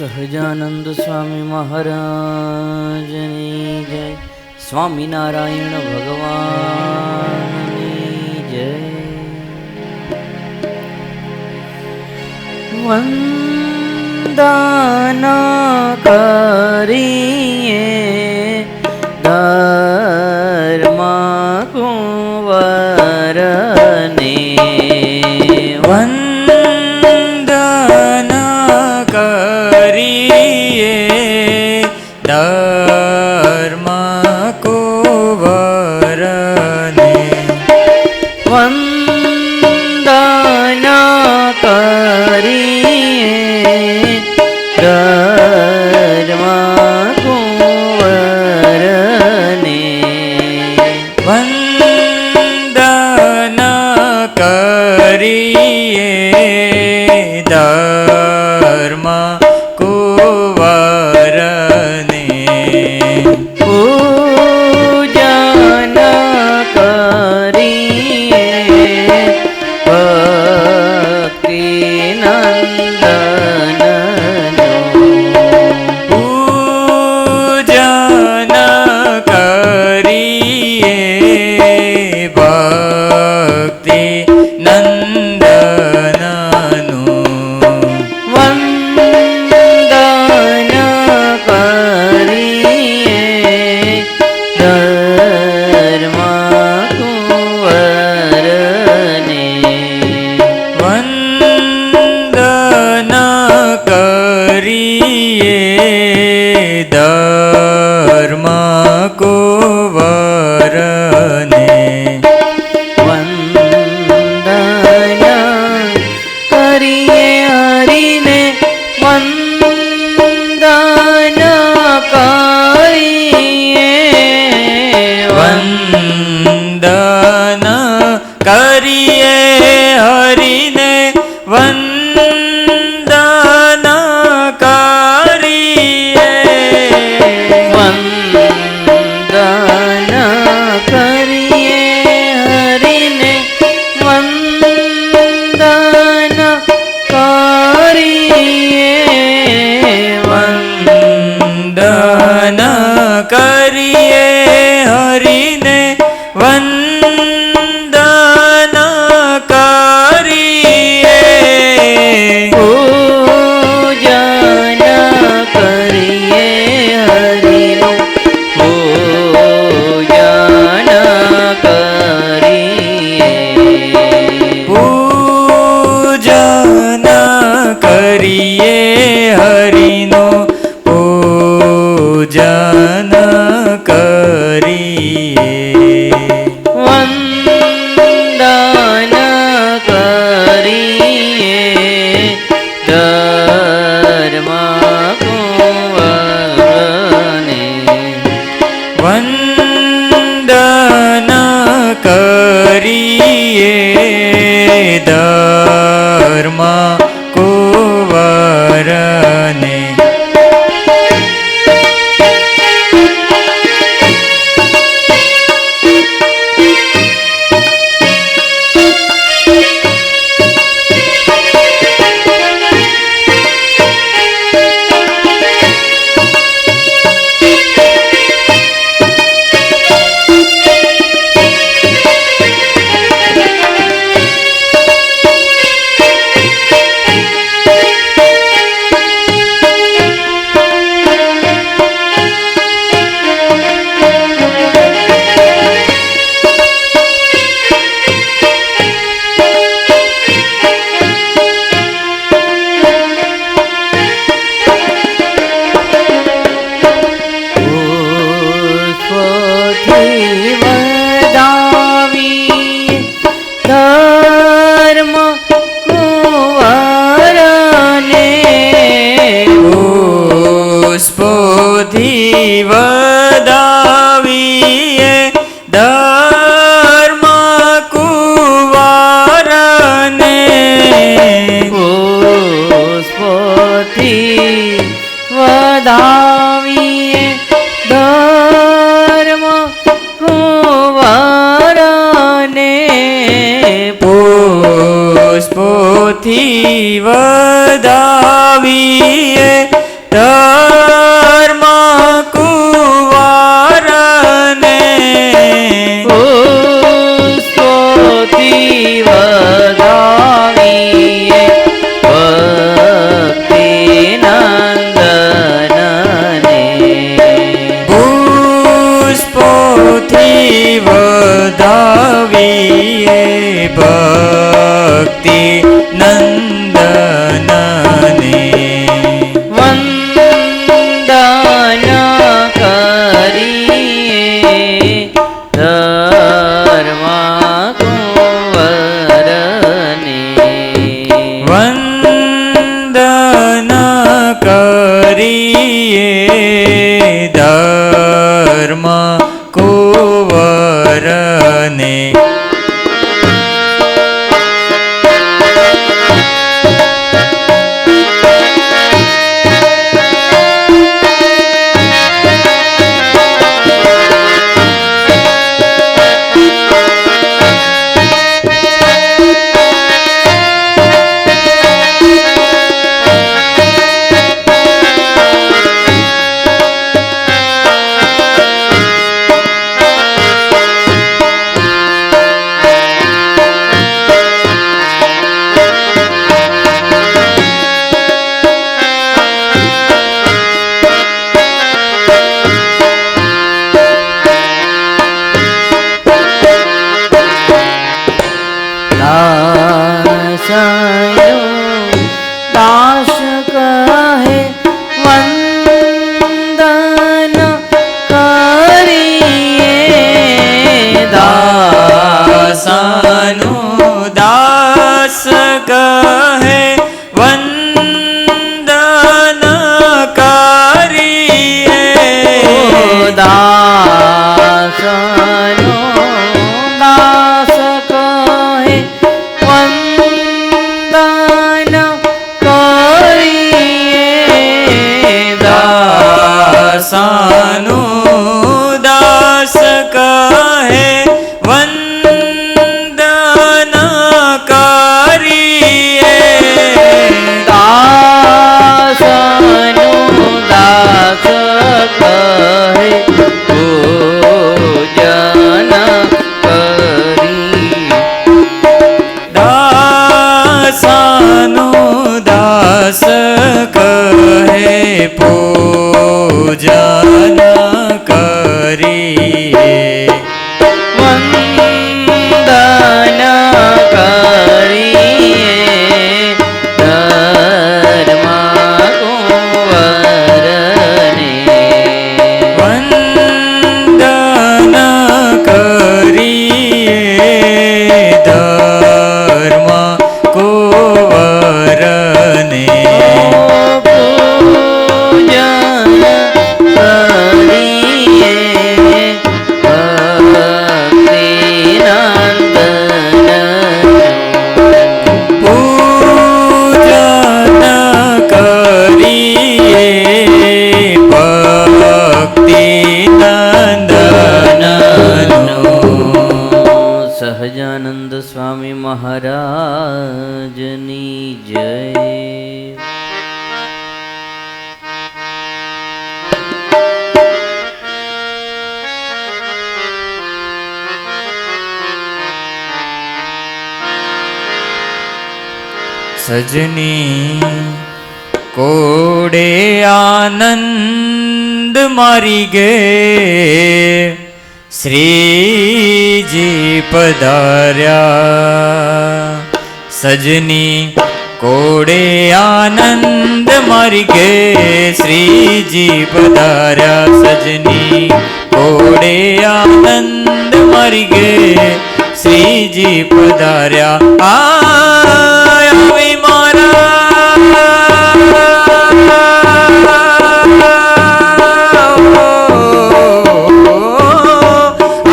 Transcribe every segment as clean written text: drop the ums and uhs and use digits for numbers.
સહજાનંદ સ્વામી મહારાજની જય. સ્વામિનારાયણ ભગવાનની જય. વંદના કરીએ ધર્મ કુંવરને, વંદના કરીએ ધર્મ કુંવરને, વંદના કરીએ ધર્મ કુંવરને, વંદના કરીએ ધર્મ કુંવરને, પૂજન કરીએ ભક્તિ નંદનનો, પૂજન કરીએ ભક્તિ નંદનનું, વંદન કરીએ ધર્મ કુંવરને, વંદના કરીએ ધર્મ કુંવરને, વંદન કરીએ હરિને, વંદન કરીએ, વંદન કરીએ હરિને, વંદન કરીએ, વંદન કરીએ હરિને, વંદન કરીએ, વંદન કરીએ હરિને, વંદન કરીએ, પૂજન કરીએ હરિનું, પૂજન કરીએ, પૂજન કરીએ હરિનો, પૂજન કરીએ, વંદન કરીએ ધર્મ કુંવરને, વંદન કરીએ ધર્મ કુંવરને, પુષ્પથી વધાવીએ ધર્મ કુંવરને, પુષ્પોથી વધાવીએ ધર્મ કુંવરને, પુષ્પથી વધાવીએ ધર્મ કુંવરને, પુષ્પોથી વધાવીએ સજની કોડે આનંદ મારી ગે શ્રીજી પધાર્યા સજની કોડે આનંદ મારી ગે શ્રીજી પધાર્યા સજની કોડે આનંદ મારી ગે શ્રીજી પધાર્યા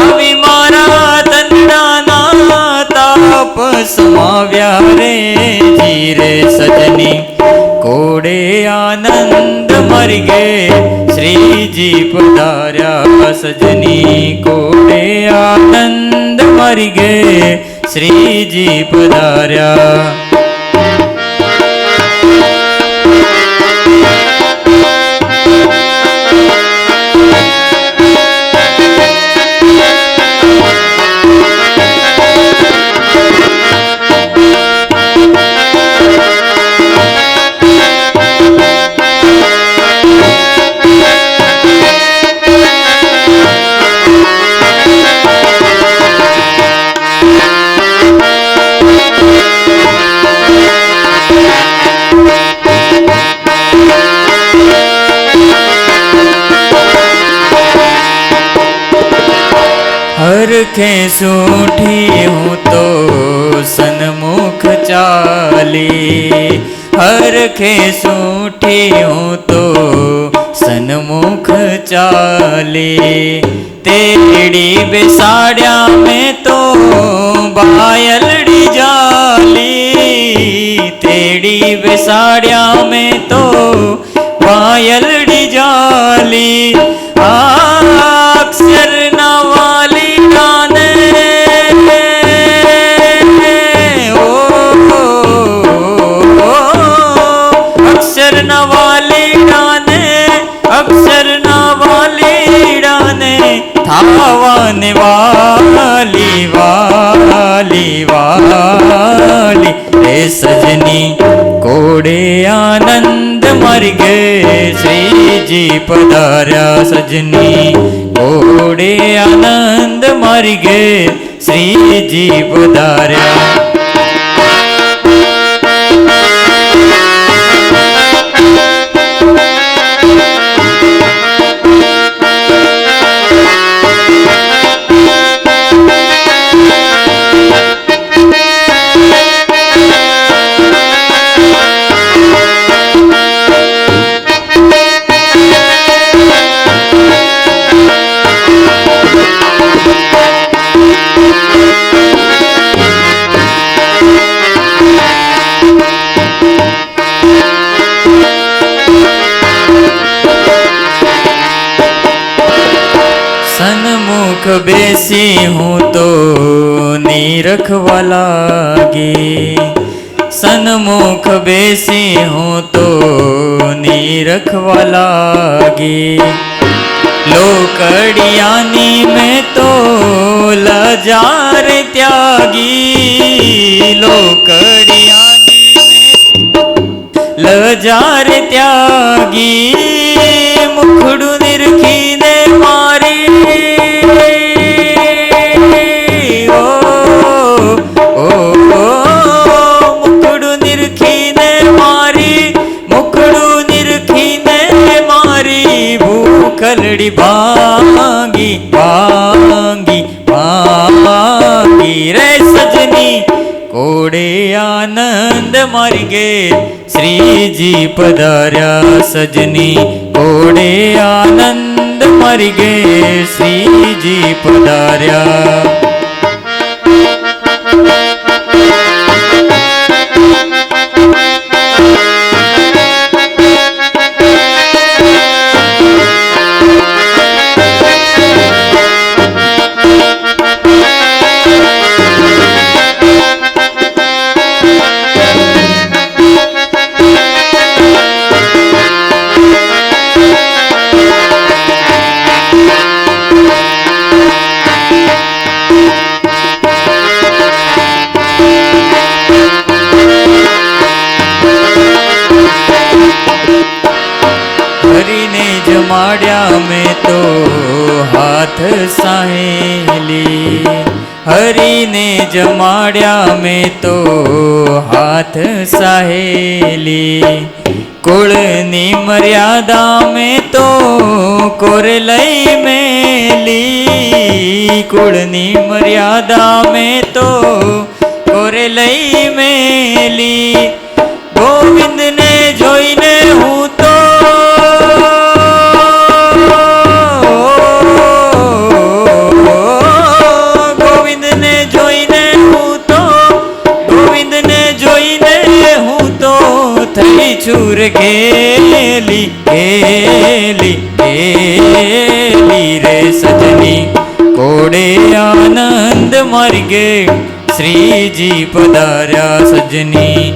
આવી મારા તનના તાપ સમાવ્યા રે જીરે સજની કોડે આનંદ મરી ગે શ્રીજી પધાર્યા સજની કોડે આનંદ મરી ગે શ્રીજી પધાર્યા હરખે સૂઠી હું તો સન્મુખ ચાલી હરખે સૂઠી હું તો સન્મુખ ચાલી તેડી બેસાડ્યા મેં તો બાયલડી જાલી તેડી બેસાડ્યા મેં તો બાયલડી જાલી અક્ષર ના વાલી ગાને અક્ષર ના વાલી ગાને અક્ષર ના વાલી ડાને થાવાને વાલી વાલી વાલી રે સજની કોડે આનંદ મરી ગે શ્રીજી પધાર્યા સજની કોડે આનંદ મરી ગે શ્રીજી પધાર્યા સન્મુખ બેસી હું તો નીરખવા લાગી સન્મુખ બેસી હું તો નીરખવા લાગી લોકડિયાની મેં તો લજાર ત્યાગી લોકડિયાની મેં લજાર ત્યાગી મુખડું નિરખીને મારી મુખડું નિરખીને મારી મુખડું નિરખીને મારી ભૂખલડી ભાંગી ભાંગી ભાંગી રે સજની કોડે આનંદ મારી ગે શ્રીજી પધાર્યા સજની કોડે આનંદ મારી ગે શ્રીજી પધાર્યા હરીને જમાડ્યા મેં તો હાથ સાહેલી, હરીને જમાડ્યા મેં તો હાથ સાહેલી, કુળની મર્યાદા મેં તો કોરે લઈ મેલી, કુળની મર્યાદા મેં તો કોરે લઈ મેલી, ગોવિંદને જોઈને હું તો ગોવિંદને જોઈને હું તો ગોવિંદને જોઈને હું તો થઈ છુર ગેલી ગેલી ગેલી રે સજની, કોડે આનંદ માર્ગે શ્રીજી પધાર્યા સજની,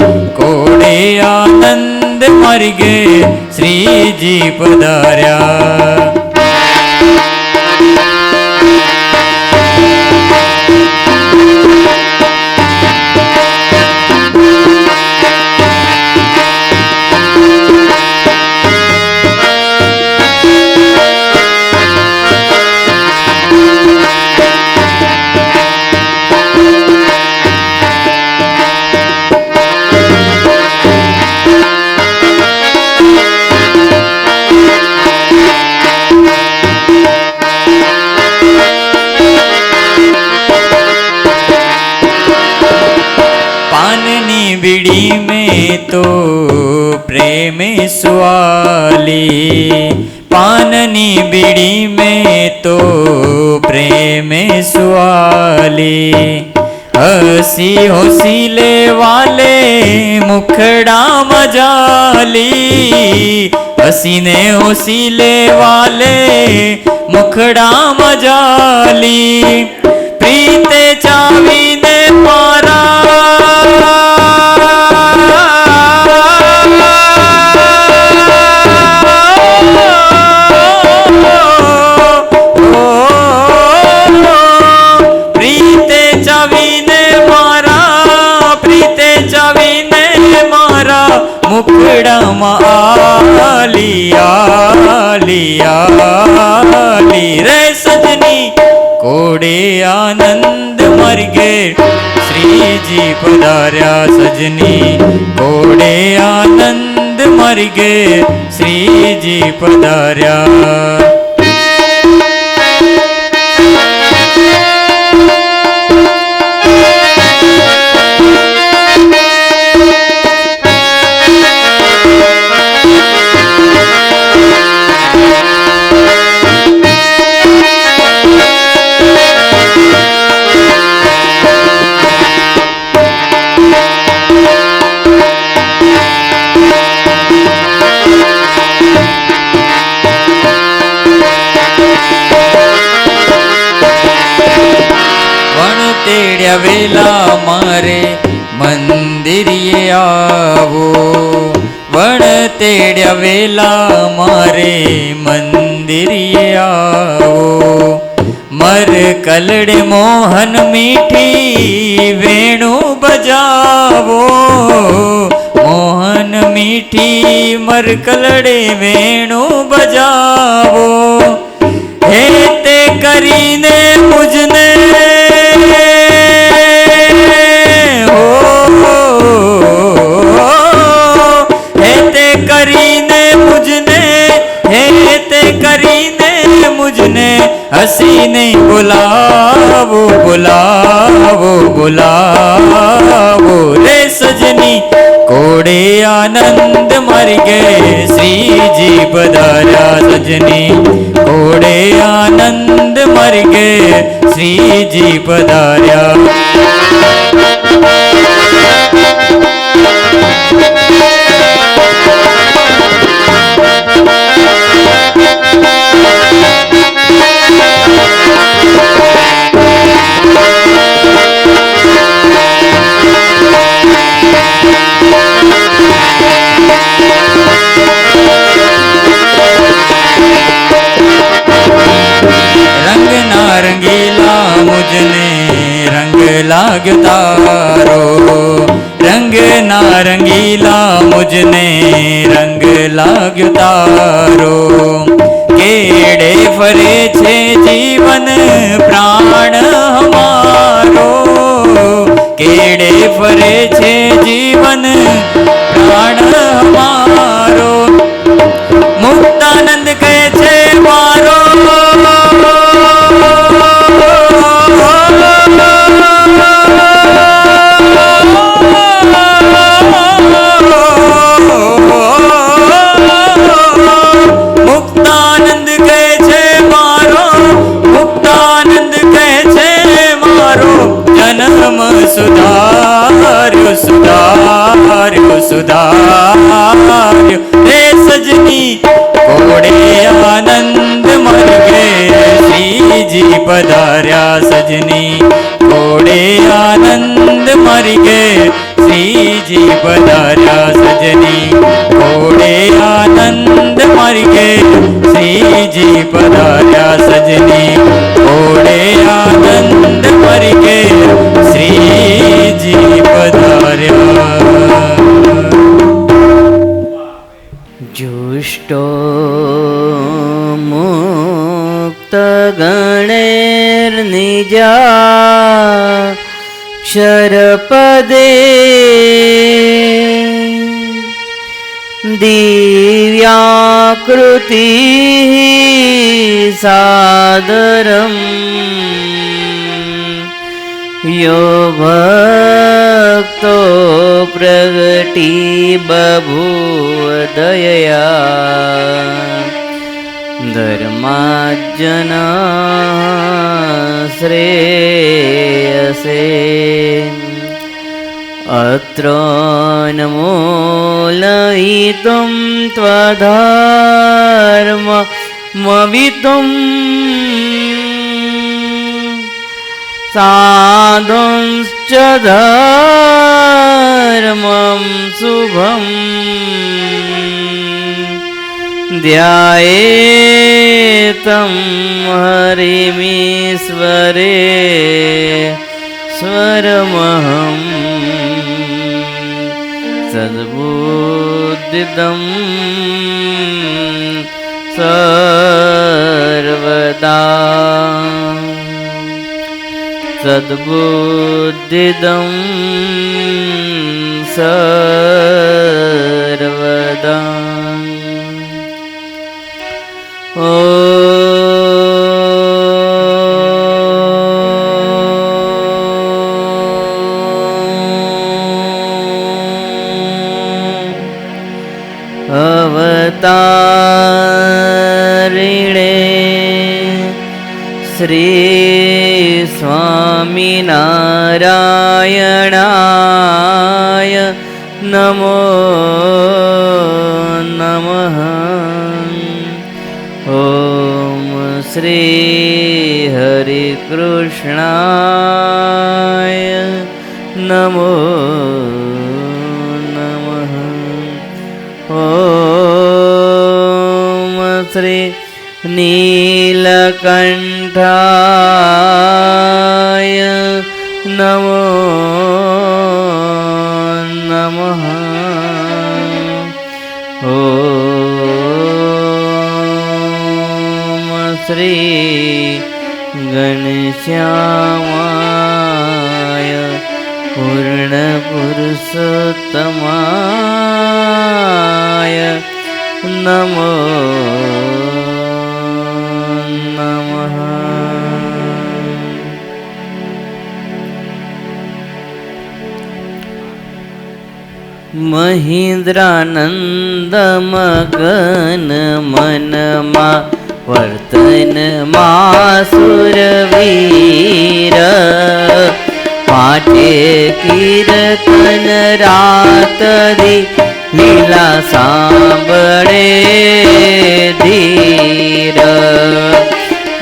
કોડે આનંદ માર્ગે શ્રીજી પધાર્યા. बीड़ी में तो प्रेम सुवाली, पाननी बीड़ी में तो प्रेम सुवाली, हसी होसीले वाले मुखड़ा मजाली, हसीने होसीले वाले मुखड़ा मजाली, प्रीते चावी ने पारा मुखड़ाમાં આલી આલી આલી રે સજની, કોડે આનંદ માર્ગે શ્રીજી પધાર્યા સજની, કોડે આનંદ માર્ગે શ્રીજી પધાર્યા. તેડ્યા વેલા મારે મંદિરે આવો, વણ તેડ્યા વેલા મારે મંદિરે આવો, મર કલડે મોહન મીઠી વેણુ બજાવો, મોહન મીઠી મર કલડે વેણુ બજાવો, હે તે કરીને મુજને मुझने हसीने बुलावो बुलावो बुलावो रे सजनी, कोड़े आनंद मार्गे श्रीजी पधार्या सजनी, कोड़े आनंद मार्गे श्रीजी पधार्या. मुझने रंग लाग्यो तारो, रंग नारंगीला मुझने रंग લાગ્યો તારો. કેડે ફરે છે જીવન પ્રાણ હમારો, કેડે ફરે છે જીવન પ્રાણ હમારો. મુક્તાનંદ કહે છે મારો, મુક્તાનંદ કહે છે મારો, મુક્તાનંદ કહે છે મારો. જન્મ સુધાર્યો સુધાર્યો સુધાર્યો રે સજની. કોડે આનંદ મરગે શ્રીજી પધાર્યા સજની. કોડે આનંદ મરગે શ્રીજી પધાર્યા સજની. કોડે આનંદ મરગે શ્રીજી પધાર્યા સજની. કોડે આનંદ મરગે શ્રીજી પધાર્યા. जुष्टो मुक्त गणैर्निजा क्षरपदे दिव्याकृति सादरम् यो भक्तो प्रगटी बभूव दयया धर्माज्जना श्रेयसे. अत्र नमूलयितुं त्वधर्ममवितुं साधुंश्च धर्मं शुभम् ध्यायेतं हरिमीश्वरे स्वरमहम्. सद्बुद्धिदं सर्वदा, सद्बुद्धिदं सर्वदा. अवतारिणे श्री स्वामिनारायणाय नमो नमः. ॐ श्री हरिकृष्णाय नमो नमः. ॐ श्री नीलकण्ठाय नमो नमः. ॐ श्री गणश्यामाय पूर्णपुरुषोत्तमाय नमो नमः. મહિન્દ્રાનંદમગન મનમાં વર્તનમાં સુરવીર પાટે કીર્તન રાત દી લીલા સાંભળે ધીર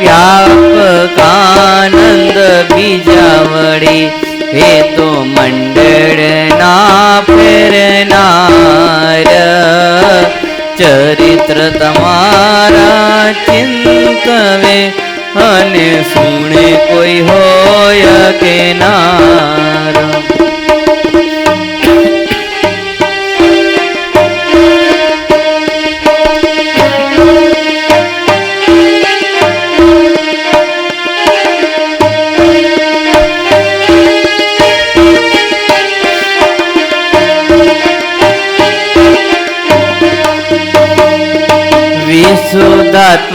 વ્યાપકાનંદ બીજા વળી એ તો મંડળના ફેરનાર ચરિત્ર તમારા ચિંતવે અને સુણે કોઈ હોય કે નાર શુદ્ધાત્માનંદ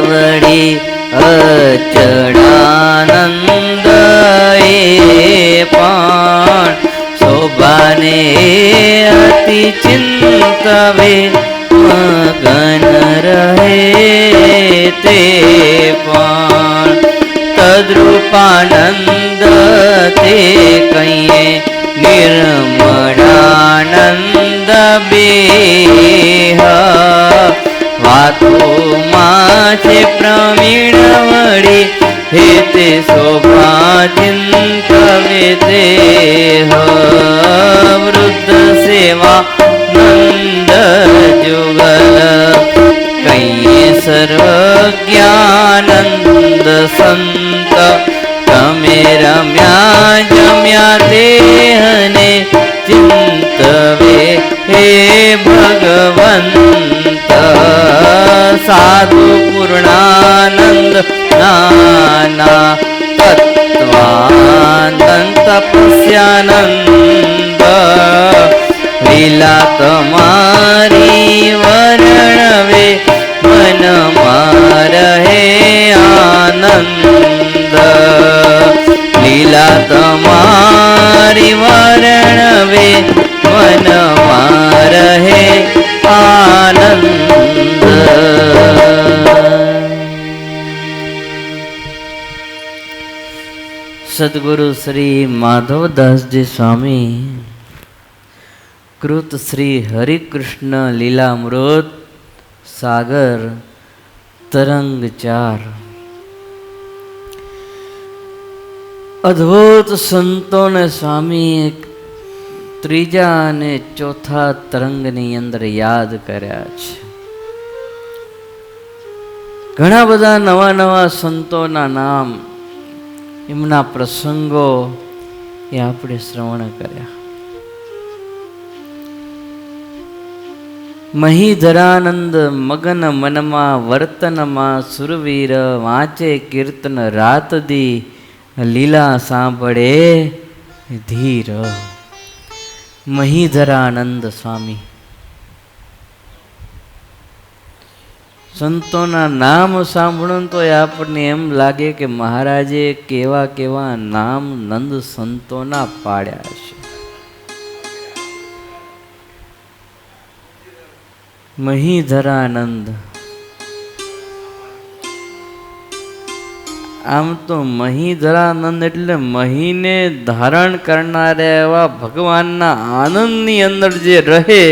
વળી અચળાનંદ એ પણ શોભાને અતિ ચિંતવે મગન રહે તે પણ તદ્રૂપાનંદ તે કહીએ નિર્મળાનંદ બેહ વાતોમાં છે પ્રવીણ વળી હે તે શોભા ચિંતવે તે વૃદ્ધ સેવા નંદ જુગલ કહીએ સર્વજ્ઞાનંદ સંત તમે રમ્યા જમ્યા દેહને ચિંતવે હે ભગવંત સાધુ પૂર્ણાનંદ નાના તત્વાનંદ તપસ્યાનંદ લીલા તમારી વર્ણવે મનમાં રહે આનંદ લીલા તમારી વર્ણવે મનમાં રહે આનંદ. સદગુરુ શ્રી માધવદાસજી સ્વામી કૃત શ્રી હરિકૃષ્ણ લીલામૃત સાગર તરંગ 4 અદ્ભુત સંતોને સ્વામી ત્રીજા અને ચોથા તરંગની અંદર યાદ કર્યા છે. ઘણા બધા નવા નવા સંતોના નામ, એમના પ્રસંગો એ આપણે શ્રવણ કર્યા. મહીધરાનંદ મગન મનમાં વર્તનમાં સુરવીર વાંચે કીર્તન રાત દી લીલા સાંભળે ધીર. મહીધરાનંદ સ્વામી સંતોના નામ સાંભળો તો આપણને એમ લાગે કે મહારાજે કેવા કેવા નામ નંદ સંતોના પાડ્યા છે. મહીધરાનંદ, આમ તો મહીધરાનંદ એટલે મહીને ધારણ કરનારા એવા ભગવાનના આનંદની અંદર જે રહે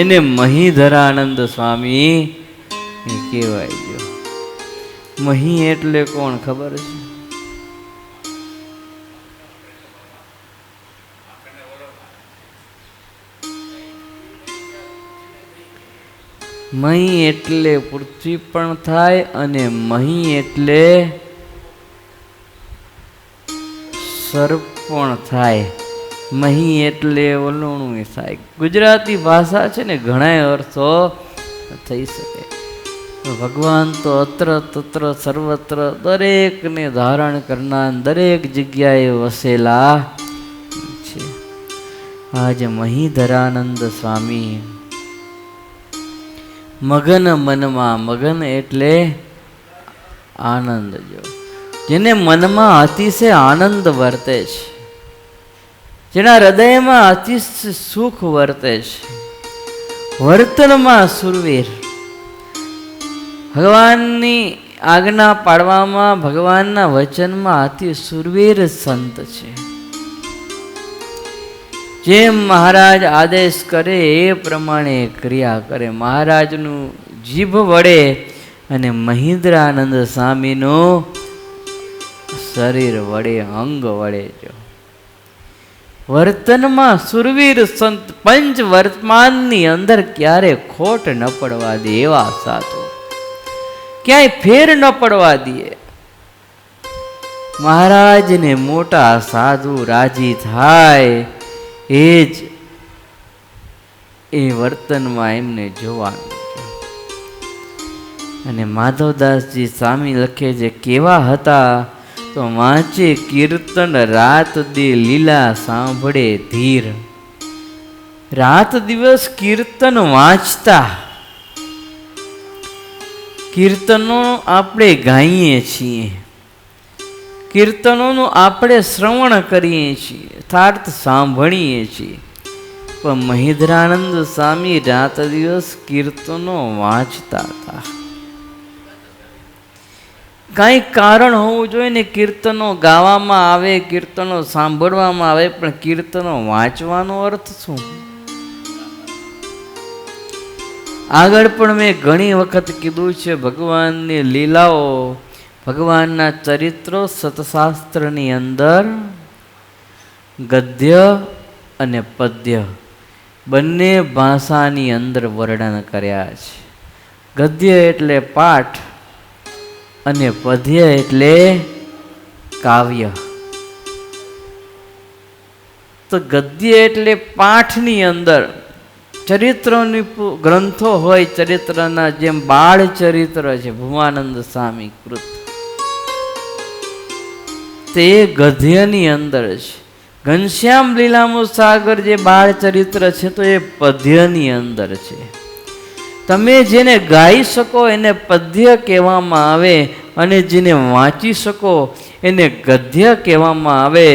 એને મહીધરાનંદ સ્વામી કહેવાય ગયો. મહી એટલે કોણ ખબર છે? મહી એટલે પૃથ્વી પણ થાય અને મહી એટલે સર્પ પણ થાય. મહી એટલે ઓલુણું થાય. ગુજરાતી ભાષા છે ને ઘણા અર્થો થઈ શકે. ભગવાન તો અત્ર તત્ર સર્વત્ર દરેકને ધારણ કરનાર, દરેક જગ્યાએ વસેલા છે. આજે મહીધરાનંદ સ્વામી મગન મનમાં, મગન એટલે આનંદ, જો જેને મનમાં અતિશય આનંદ વર્તે છે, જેના હૃદયમાં અતિશય સુખ વર્તે છે, વર્તનમાં સુરવીર, ભગવાનની આજ્ઞા પાડવામાં, ભગવાનના વચનમાં અતિ સુરવીર સંત છે. જેમ મહારાજ આદેશ કરે એ પ્રમાણે ક્રિયા કરે. મહારાજનું જીભ વડે અને મહીધરાનંદ સ્વામીનું શરીર વડે, અંગ વડે જો વર્તનમાં સુરવીર સંત, પંચ વર્તમાનની અંદર ક્યારે ખોટ ન પડવા દે એવા સાધુ, ક્યાંય ફેર ન પડવા દે. મહારાજને મોટા સાધુ રાજી થાય એ જ એ વર્તનમાં એમને જોવાનું. અને માધવદાસજી સ્વામી લખે છે કેવા હતા તો વાંચે કીર્તન રાત દે લીલા સાંભળે ધીર. રાત દિવસ કીર્તન વાંચતા કીર્તનો આપણે ગાઈએ છીએ, કીર્તનોનું આપણે શ્રવણ કરીએ છીએ, યથાર્થ સાંભળીએ છીએ, પણ મહિધરાનંદ સ્વામી રાત દિવસ કીર્તનો વાંચતા હતા. કાંઈ કારણ હોવું જોઈએ ને, કીર્તનો ગાવામાં આવે, કીર્તનો સાંભળવામાં આવે, પણ કીર્તનો વાંચવાનો અર્થ શું? આગળ પણ મેં ઘણી વખત કીધું છે, ભગવાનની લીલાઓ, ભગવાનના ચરિત્રો સતશાસ્ત્રની અંદર ગદ્ય અને પદ્ય બંને ભાષાની અંદર વર્ણન કર્યા છે. ગદ્ય એટલે પાઠ અને પદ્ય એટલે કાવ્ય. તો ગદ્ય એટલે પાઠની અંદર ચરિત્રોની ગ્રંથો હોય, ચરિત્રના જેમ બાળ ચરિત્ર છે ભુવાનંદ સ્વામી કૃત, તે ગદ્યની અંદર છે. ઘનશ્યામ લીલામો સાગર જે બાળ ચરિત્ર છે તો એ પદ્યની અંદર છે. તમે જેને ગાઈ શકો એને પદ્ય કહેવામાં આવે, અને જેને વાંચી શકો એને ગદ્ય કહેવામાં આવે.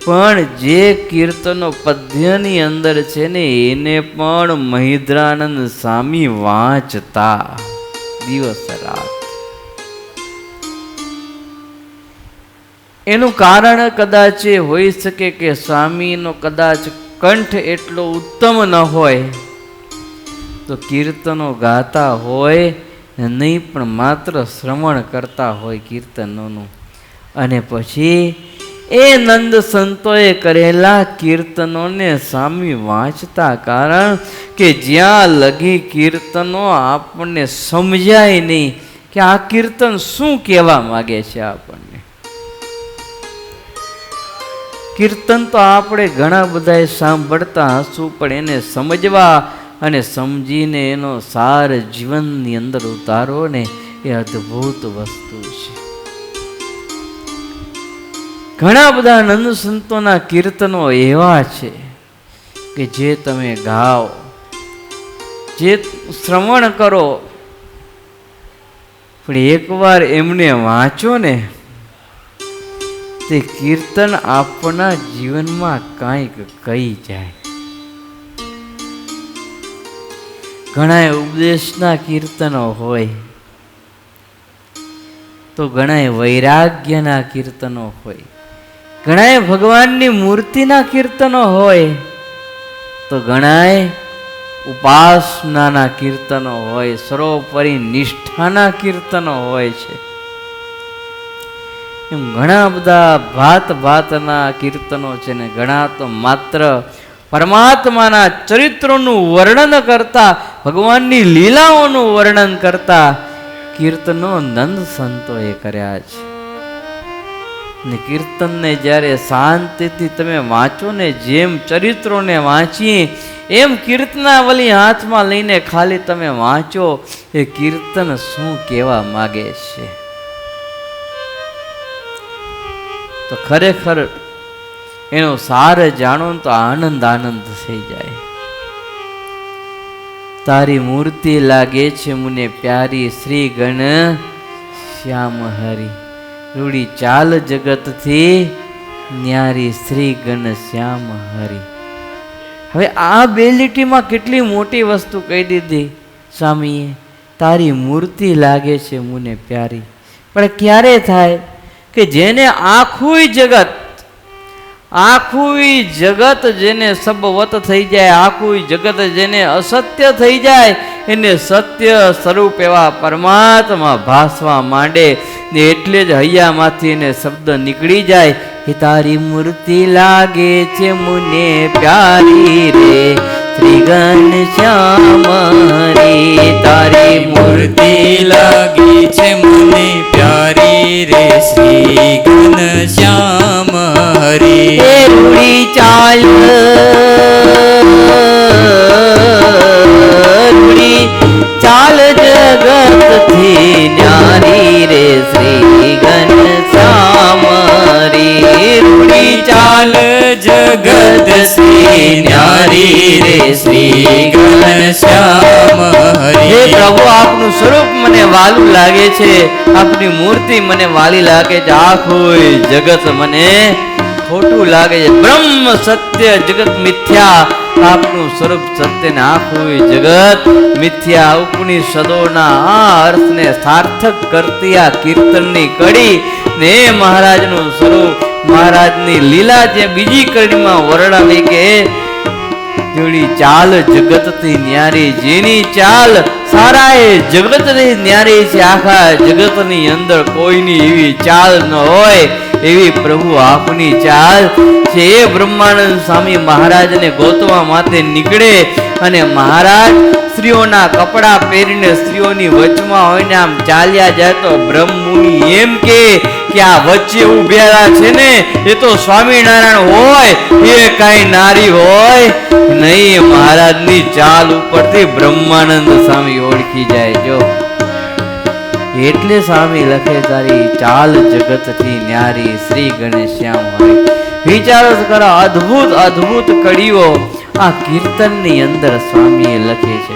પણ જે કીર્તનો પદ્યની અંદર છે ને એને પણ મહિધરાનંદ સ્વામી વાંચતા દિવસ રાત. એનું કારણ કદાચ એ હોઈ શકે કે સ્વામીનો કદાચ કંઠ એટલો ઉત્તમ ન હોય તો કીર્તનો ગાતા હોય નહીં, પણ માત્ર શ્રવણ કરતા હોય કીર્તનોનું. અને પછી એ નંદ સંતોએ કરેલા કીર્તનોને સ્વામી વાંચતા. કારણ કે જ્યાં લગી કીર્તનો આપણને સમજાય નહીં કે આ કીર્તન શું કહેવા માગે છે આપણને. કીર્તન તો આપણે ઘણા બધા સાંભળતા હશું, પણ એને સમજવા અને સમજીને એનો સાર જીવનની અંદર ઉતારો ને એ અદ્ભુત વસ્તુ છે. ઘણા બધા નંદ સંતોના કીર્તનો એવા છે કે જે તમે ગાઓ, જે શ્રવણ કરો, પણ એકવાર એમને વાંચો ને તે કીર્તન આપણા જીવનમાં કાંઈક કહી જાય. ઘણા ઉપદેશના કીર્તનો હોય તો ઘણા વૈરાગ્યના કીર્તનો હોય, ઘણા ભગવાનની મૂર્તિના કીર્તનો હોય તો ઘણા ઉપાસનાના કીર્તનો હોય, સર્વોપરી નિષ્ઠાના કીર્તનો હોય છે. એમ ઘણા બધા ભાત ભાતના કીર્તનો છે ને ઘણા તો માત્ર પરમાત્માના ચરિત્રોનું વર્ણન કરતા, ભગવાનની લીલાઓનું વર્ણન કરતા કીર્તનો નંદ સંતોએ કર્યા છે. ને કીર્તનને જ્યારે શાંતિથી તમે વાંચો ને, જેમ ચરિત્રોને વાંચીએ એમ કીર્તનાવલી હાથમાં લઈને ખાલી તમે વાંચો, એ કીર્તન શું કહેવા માગે છે તો ખરેખર એનો સાર જાણો તો આનંદ આનંદ થઈ જાય. તારી મૂર્તિ લાગે છે મુને પ્યારી, શ્રી ગણ શ્યામ હરી, રૂડી ચાલ જગતથી ન્યારી, શ્રી ગણ શ્યામ હરી. હવે આ બે લીટીમાં કેટલી મોટી વસ્તુ કહી દીધી સ્વામીએ. તારી મૂર્તિ લાગે છે મુને પ્યારી, પણ ક્યારે થાય કે જેને આખું જગત જેને સબવત થઈ જાય, આખું જગત જેને અસત્ય થઈ જાય, એને સત્ય સ્વરૂપ એવા પરમાત્મા ભાસવા માંડે ને એટલે જ હૈયામાંથી એને શબ્દ નીકળી જાય કે તારી મૂર્તિ લાગે છે મુને પ્યારી રે, શ્રી ઘનશ્યામ હરી. તારી મૂર્તિ લાગી છે મને પ્યારી રે, શ્રી ઘનશ્યામ હરી. રૂડી ચાલ જગતથી ન્યારી રે, શ્રી ઘનશ્યામ હરી. રૂડી ચાલ જગત શ્રી ન્યારી રે, શ્રી ઘનશ્યામ હરી. હે પ્રભુ, આપનું સ્વરૂપ મને વાલું લાગે છે, આપની મૂર્તિ મને વાલી લાગે છે, આખું જગત મને ખોટું લાગે છે. બ્રહ્મ સત્ય જગત મિથ્યા, આપનું સ્વરૂપ સત્ય ને આખું જગત મિથ્યા. ઉપનિષદોના આ અર્થને સાર્થક કરતી આ કીર્તનની કડી ને મહારાજનું સ્વરૂપ, મહારાજની લીલા જે બીજી કડીમાં વર્ણવી કે જેની ચાલ જગતથી ન્યારી, જેની ચાલ સારા એ જગતથી ન્યારી છે. આખા જગતની અંદર કોઈની એવી ચાલ ન હોય એવી પ્રભુ આપની ચાલ છે. એ બ્રહ્માનંદ સ્વામી મહારાજને ગોતવા માટે નીકળે અને મહારાજ સ્ત્રીઓના કપડા પહેરીને સ્ત્રીઓની વચમાં હોય ને આમ ચાલ્યા જાય તો બ્રહ્મમુનિ એમ કે આ વચ્ચે ઉભેલા છે ને એ તો સ્વામિનારાયણ હોય, એ કઈ નારી હોય નહીં. મહારાજની ચાલ ઉપરથી બ્રહ્માનંદ સ્વામી ઓળખી જાય. જો એટલે સ્વામી લખે તારી ચાલ જગતથી ન્યારી, શ્રી ગણેશ્યામ હોય. વિચારો કરો, અદ્ભુત અદ્ભુત કડીઓ આ કીર્તનની અંદર સ્વામીએ લખે છે.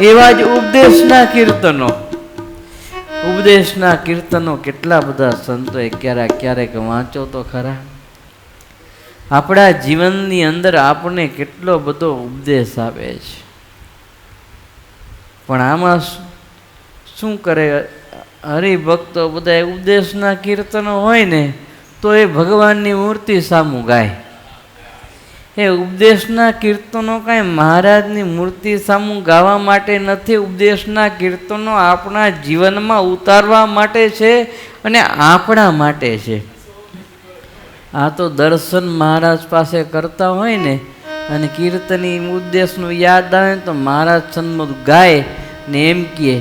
એવા જ ઉપદેશના કીર્તનો, ઉપદેશના કીર્તનો કેટલા બધા સંતોએ ક્યારેક ક્યારેક વાંચો તો ખરા. આપણા જીવનની અંદર આપણને કેટલો બધો ઉપદેશ આપે છે, પણ આમાં શું કરે હરિભક્તો બધા ઉપદેશના કીર્તનો હોય ને તો એ ભગવાનની મૂર્તિ સામું ગાય. એ ઉપદેશના કીર્તનો કાંઈ મહારાજની મૂર્તિ સામું ગાવા માટે નથી. ઉપદેશના કીર્તનો આપણા જીવનમાં ઉતારવા માટે છે અને આપણા માટે છે. આ તો દર્શન મહારાજ પાસે કરતા હોય ને અને કીર્તની ઉદ્દેશનું યાદ આવે તો મહારાજ સન્મુખ ગાય ને એમ કહે,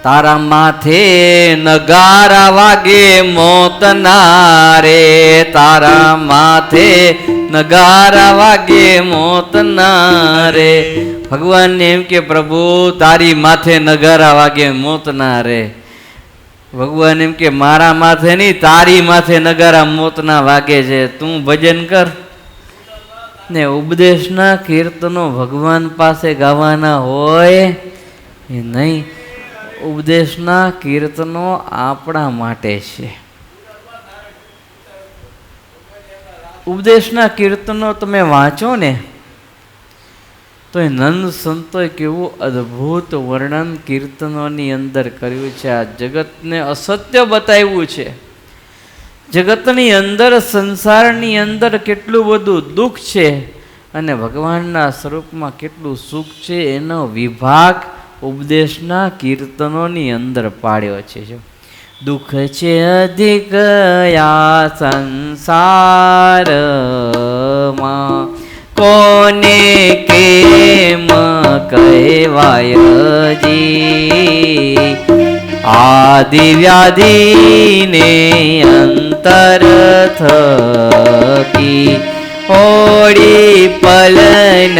તારા માથે નગારા વાગે મોતના રે, તારા માથે નગારા વાગે મોતના રે. ભગવાનને એમ કે પ્રભુ તારી માથે નગારા વાગે મોતના રે. ભગવાન એમ કે મારા માથે નહીં, તારી માથે નગારા મોતના વાગે છે, તું ભજન કર ને. ઉપદેશના કીર્તનો ભગવાન પાસે ગાવાના હોય એ નહીં, ઉપદેશના કીર્તનો આપણા માટે છે. ઉપદેશના કીર્તનો તમે વાંચો ને તો એ નંદ સંતોએ કેવું અદ્ભુત વર્ણન કીર્તનોની અંદર કર્યું છે. આ જગતને અસત્ય બતાવ્યું છે. જગતની અંદર, સંસારની અંદર કેટલું બધું દુઃખ છે અને ભગવાનના સ્વરૂપમાં કેટલું સુખ છે એનો વિભાગ ઉપદેશના કીર્તનોની અંદર પાડ્યો છે. દુઃખ છે અધિક આ સંસારમાં, કોને કેમ કહેવાય જી, આદિ વ્યાધિને અંતર થકી ઓડી પલન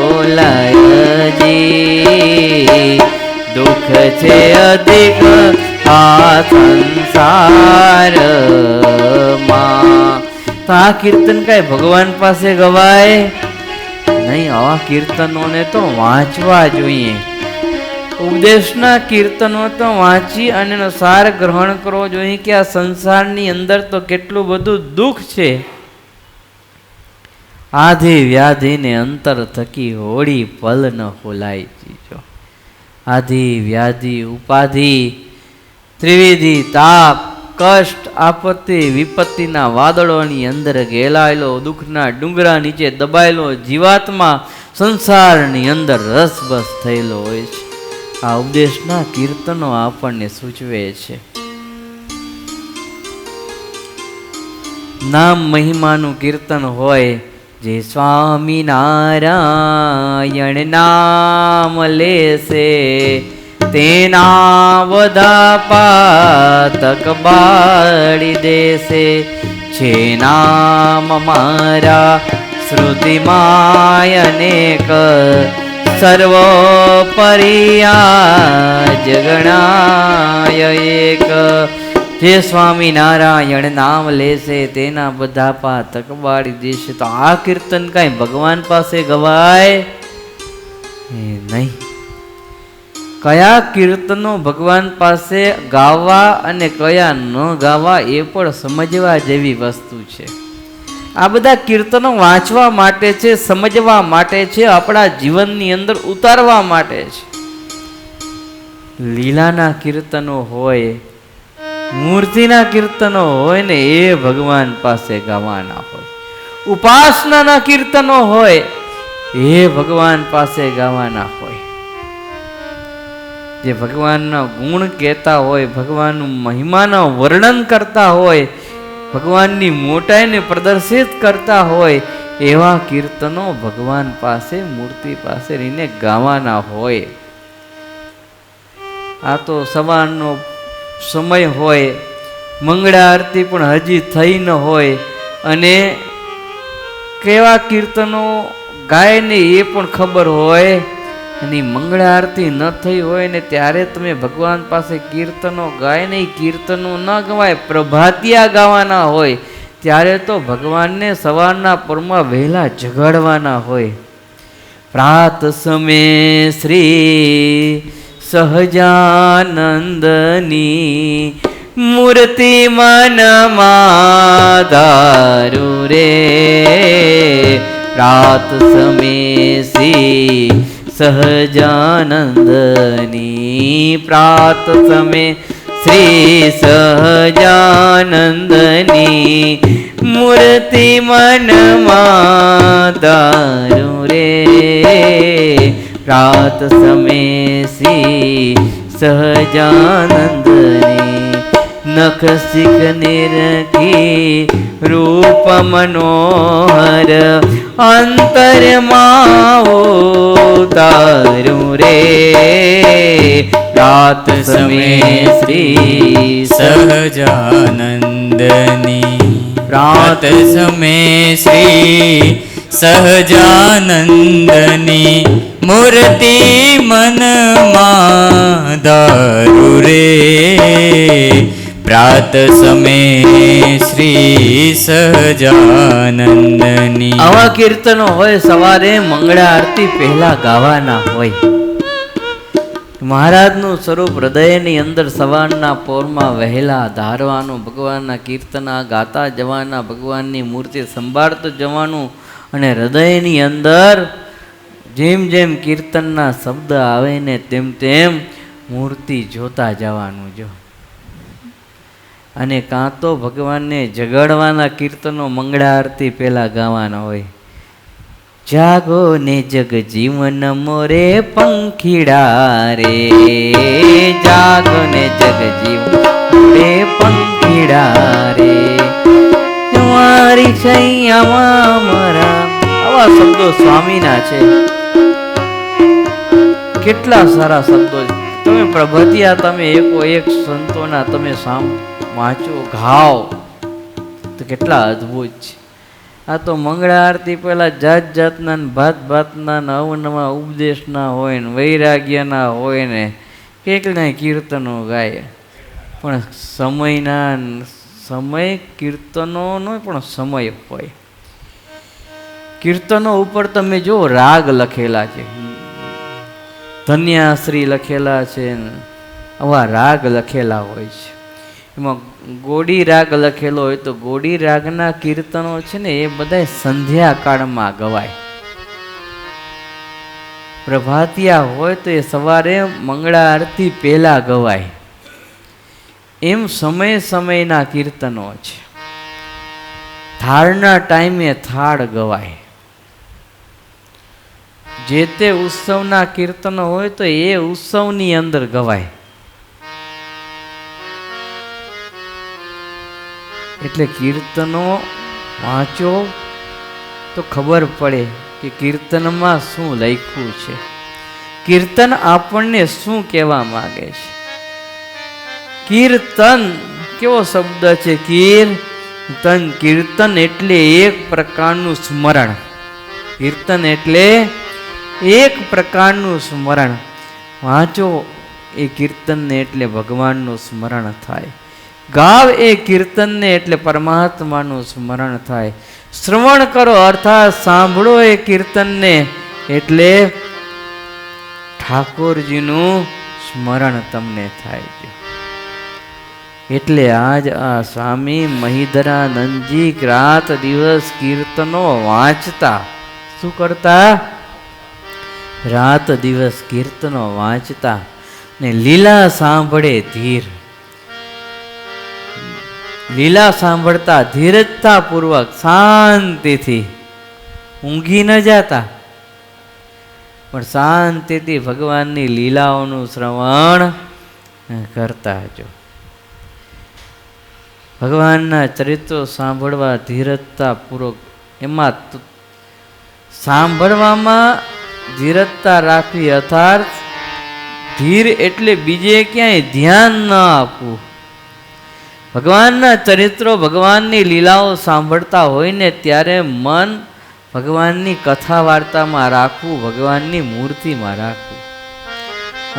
ઓલાય જી. દુઃખ છે અધિક આ સંસારમાં. તો આ કીર્તન કઈ ભગવાન પાસે ગવાય નહીં. આવા કીર્તનોને તો વાંચવા જોઈએ. ઉપદેશના કીર્તનો તો વાંચી અને એનો સાર ગ્રહણ કરવો જોઈએ કે આ સંસારની અંદર તો કેટલું બધું દુઃખ છે. આધિ વ્યાધિને અંતર થકી હોળી પલ ન ખોલાય જીજો. આધિ વ્યાધિ ઉપાધિ ત્રિવિધિ તાપ કષ્ટ આપત્તિ વિપત્તિના વાદળોની અંદર ઘેલાયેલો દુઃખના ડુંગરા નીચે દબાયેલો જીવાત્મા સંસારની અંદર રસબસ થયેલો હોય છે. આ ઉપદેશના કીર્તનો આપણને સૂચવે છે. નામ મહિમાનું કીર્તન હોય, જે સ્વામિનારાયણ નામ લેશે તેના બધા પાતક બાળી દેશે. છે નામ મારા શ્રુતિમાય અનેક, સર્વોપરિયા જગણાય એક. જે સ્વામિનારાયણ નામ લેશે તેના બધા પાતક બાળી દેશે. તો આ કીર્તન કાંઈ ભગવાન પાસે ગવાય નહીં. કયા કીર્તનો ભગવાન પાસે ગાવા અને કયા ન ગાવા એ પણ સમજવા જેવી વસ્તુ છે. આ બધા કીર્તનો વાંચવા માટે છે, સમજવા માટે છે, આપણા જીવનની અંદર ઉતારવા માટે છે. લીલાના કીર્તનો હોય, મૂર્તિના કીર્તનો હોય ને એ ભગવાન પાસે ગાવાના હોય. ઉપાસનાના કીર્તનો હોય એ ભગવાન પાસે ગાવાના હોય. જે ભગવાનના ગુણ કહેતા હોય, ભગવાનનું મહિમાનું વર્ણન કરતા હોય, ભગવાનની મોટાઈને પ્રદર્શિત કરતા હોય એવા કીર્તનો ભગવાન પાસે, મૂર્તિ પાસે રહીને ગાવાના હોય. આ તો સવારનો સમય હોય, મંગળા આરતી પણ હજી થઈ ન હોય અને કેવા કીર્તનો ગાય ને એ પણ ખબર હોય અને મંગળા આરતી ન થઈ હોય ને ત્યારે તમે ભગવાન પાસે કીર્તનો ગાય ને, કીર્તનો ન ગવાય, પ્રભાતિયા ગાવાના હોય ત્યારે તો ભગવાનને સવારના પરમાં વહેલા જગાડવાના હોય. પ્રાત સમય શ્રી સહજાનંદની મૂર્તિ મનમાં ધારું રે. પ્રાત સમય શ્રી સહજાનંદની, પ્રાત સમય શ્રી સહજાનંદની મૂર્તિ મનમાં ધારું રે. પ્રાત સમય શ્રી સહજાનંદની નખ શિખ નિરખી રૂપ મનોહર અંતરમાં ઉતારું રે. પ્રાત સમય શ્રી સહજાનંદની, પ્રાત સમય શ્રી સહજાનંદની મૂર્તિ મનમાં ધારું રે. પ્રાત સમય શ્રી સહજાનંદની. આવા કીર્તનો હોય સવારે મંગળા આરતી પહેલા ગાવાના હોય. મહારાજનું સ્વરૂપ હૃદયની અંદર સવારના પોરમાં વહેલા ધારવાનું, ભગવાનના કીર્તના ગાતા જવાના, ભગવાનની મૂર્તિ સંભાળતું જવાનું અને હૃદયની અંદર જેમ જેમ કીર્તનના શબ્દ આવે ને તેમ તેમ મૂર્તિ જોતા જવાનું. જો અને કાં તો ભગવાનને જગાડવાના કીર્તનો મંગળા આરતી પહેલા ગાવાના હોય. જાગો ને જગ જીવન મોરે પંખીડા રે, જાગો ને જગ જીવન મોરે પંખીડા રે, તમારી છૈયામાં મારા. આવા શબ્દો સ્વામીના છે. કેટલા સારા શબ્દો. તમે પ્રભતિયા, તમે એકો એક સંતોના તમે વાંચો, ગાઓ તો કેટલા અદ્ભુત છે. આ તો મંગળા આરતી પહેલા જાત જાતના ભાત ભાતના અવનવા ઉપદેશના હોય ને વૈરાગ્યના હોય ને કેટલાય કીર્તનો ગાય. પણ સમય કીર્તનોનો પણ સમય હોય. કીર્તનો ઉપર તમે જો રાગ લખેલા છે, ધન્યાશ્રી લખેલા છે, આવા રાગ લખેલા હોય છે. એમાં ગોડી રાગ લખેલો હોય તો ગોડી રાગના કીર્તનો છે ને એ બધા સંધ્યાકાળમાં ગવાય. પ્રભાતિયા હોય તો એ સવારે મંગળા આરતી પહેલા ગવાય. એમ સમય સમયના કીર્તનો છે. થાળના ટાઈમે થાળ ગવાય. જે તે ઉત્સવના કીર્તનો હોય તો એ ઉત્સવની અંદર ગવાય. એટલે કીર્તનો વાંચો તો ખબર પડે કે કીર્તનમાં શું લખ્યું છે, કીર્તન આપણને શું કહેવા માંગે છે. કીર્તન કેવો શબ્દ છે, કીર્તન. કીર્તન એટલે એક પ્રકારનું સ્મરણ. કીર્તન એટલે એક પ્રકારનું સ્મરણ. વાંચો એ કીર્તનને એટલે ભગવાનનું સ્મરણ થાય. ગાવ એ કીર્તનને એટલે પરમાત્માનું સ્મરણ થાય. શ્રવણ કરો અર્થાત સાંભળો એ કીર્તનને એટલે ઠાકોરજીનું સ્મરણ તમને થાય છે. એટલે આજ આ સ્વામી મહિધરાનંદજી રાત દિવસ કીર્તનો વાંચતા. શું કરતા? રાત દિવસ કીર્તનો વાંચતા ને લીલા સાંભળે ધીર. લીલા સાંભળતા ધીરજતા પૂર્વક શાંતિથી, ઊંઘી ન જાતા પણ શાંતિથી ભગવાનની લીલાઓનું શ્રવણ કરતા. જો ભગવાનના ચરિત્રો સાંભળવા ધીરજતા પૂર્વક, એમાં સાંભળવામાં ધીરજતા રાખવી, અર્થાત ધીર એટલે બીજે ક્યાંય ધ્યાન ન આપવું. ભગવાનના ચરિત્રો, ભગવાનની લીલાઓ સાંભળતા હોય ને ત્યારે મન ભગવાનની કથા વાર્તામાં રાખવું, ભગવાનની મૂર્તિમાં રાખવું.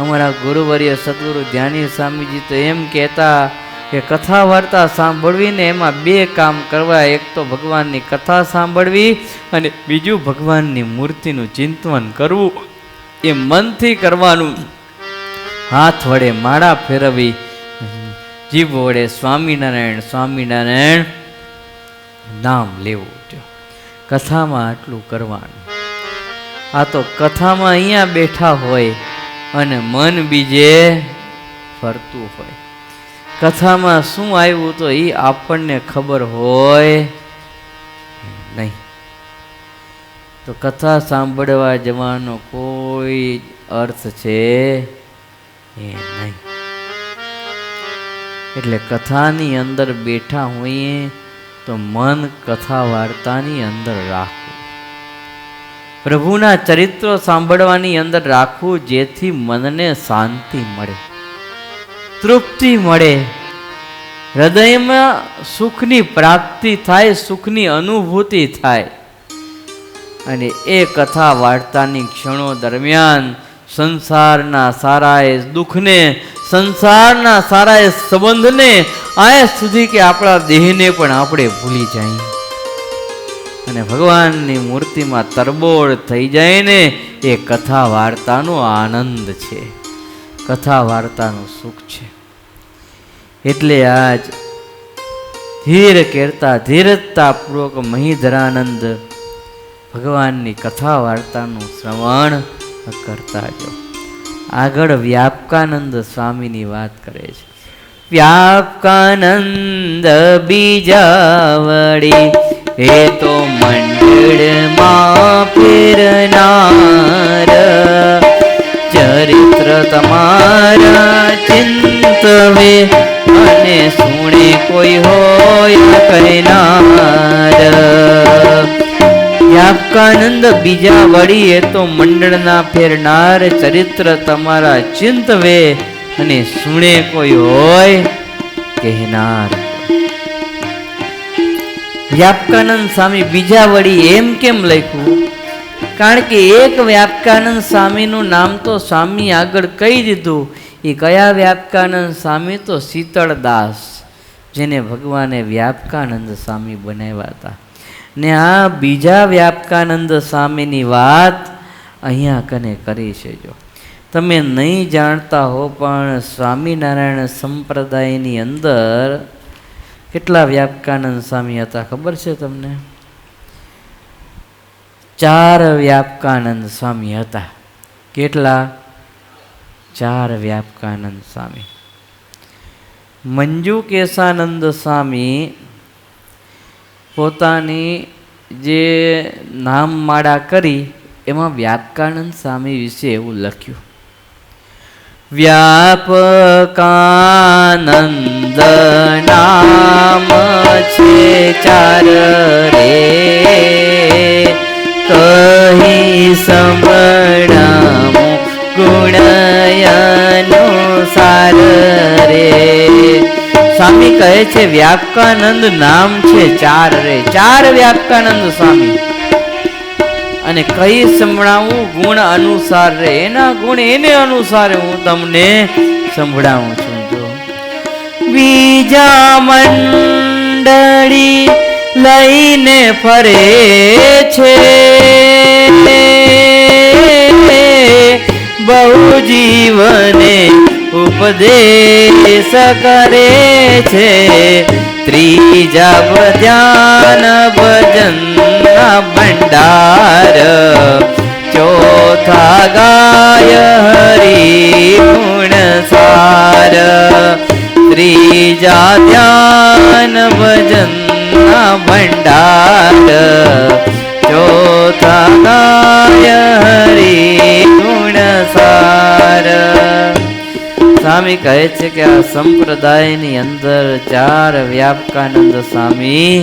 અમારા ગુરુવર્ય સદગુરુ ધ્યાની સ્વામીજી તો એમ કહેતા કે કથા વાર્તા સાંભળવીને એમાં બે કામ કરવા. એક તો ભગવાનની કથા સાંભળવી અને બીજું ભગવાનની મૂર્તિનું ચિંતન કરવું. એ મનથી કરવાનું. હાથ વડે માળા ફેરવી, જીભ વડે સ્વામિનારાયણ સ્વામિનારાયણ નામ લેવું. કથામાં આટલું કરવાનું. આ તો કથામાં અહીંયા બેઠા હોય અને મન બીજે ફરતું હોય. કથામાં શું આવ્યું તો એ આપણને ખબર હોય નહીં. તો કથા સાંભળવા જવાનો કોઈ અર્થ છે એ નહીં. એટલે કથાની અંદર બેઠા હોઈએ તો મન કથા વાર્તાની અંદર રાખવું, પ્રભુના ચરિત્રો સાંભળવાની અંદર રાખવું, જેથી મનને શાંતિ મળે, તૃપ્તિ મળે, હૃદયમાં સુખની પ્રાપ્તિ થાય, સુખની અનુભૂતિ થાય. અને એ કથા વાર્તાની ક્ષણો દરમિયાન સંસારના સારાએ દુઃખને, સંસારના સારાએ સંબંધને, આય સુધી કે આપણા દેહને પણ આપણે ભૂલી જાય અને ભગવાનની મૂર્તિમાં તરબોળ થઈ જાય ને, એ કથા વાર્તાનો આનંદ છે, કથા વાર્તાનું સુખ છે. એટલે આજ ધીર કેરતા ધીરજતા પૂર્વક મહિધરાનંદ ભગવાનની કથા વાર્તાનું શ્રવણ કરતા. જો આગળ વ્યાપકાનંદ સ્વામીની વાત કરે છે. વ્યાપકાનંદ બીજા વળી એ તો મંડળમાં ફેરનાર, ચરિત્ર તમારા ચિંતવે અને સુણે કોઈ હોય કહેનાર. વ્યાપકાનંદ બીજા વળી એ તો મંડળના ફેરનાર, ચરિત્ર તમારા ચિંતવે અને સુણે કોઈ હોય કહેનાર. વ્યાપકાનંદ સ્વામી બીજા વળી એમ કેમ લખ્યું? કારણ કે એક વ્યાપકાનંદ સ્વામીનું નામ તો સ્વામી આગળ કહી દીધું. એ કયા વ્યાપકાનંદ સ્વામી? તો શીતળદાસ, જેને ભગવાને વ્યાપકાનંદ સ્વામી બનાવ્યા હતા. ને આ બીજા વ્યાપકાનંદ સ્વામીની વાત અહીંયા કને કરી છે. જો તમે નહીં જાણતા હો પણ સ્વામિનારાયણ સંપ્રદાયની અંદર કેટલા વ્યાપકાનંદ સ્વામી હતા ખબર છે તમને? 4 વ્યાપકાનંદ સ્વામી હતા. કેટલા? 4 વ્યાપકાનંદ સ્વામી. મંજુ કેશાનંદ સ્વામી પોતાની જે નામમાળા કરી એમાં વ્યાપકાનંદ સ્વામી વિશે એવું લખ્યું. વ્યાપકાનંદ નામ છે 4 રે, કહી સંભળાવું ગુણયનુસાર રે. સ્વામી કહે છે વ્યાપકાનંદ નામ છે 4 રે, 4 વ્યાપકાનંદ સ્વામી. અને કઈ સંભળાવું? ગુણ અનુસાર રે, એના ગુણ એને અનુસાર હું તમને સંભળાવું છું. જો બીજા મંડળી લઈને ફરે છે, બહુ જીવને ઉપદેશ કરે છે, ત્રીજા ધ્યાન ભજનના ભંડાર, ચોથા ગાય હરિ ગુણ સાર, ત્રીજા ધ્યાન ભજનના ભંડાર, ચોથા ગાય હરિ ગુણ સાર. સ્વામી કહે છે કે આ સંપ્રદાયની અંદર 4 વ્યાપકાનંદ સ્વામી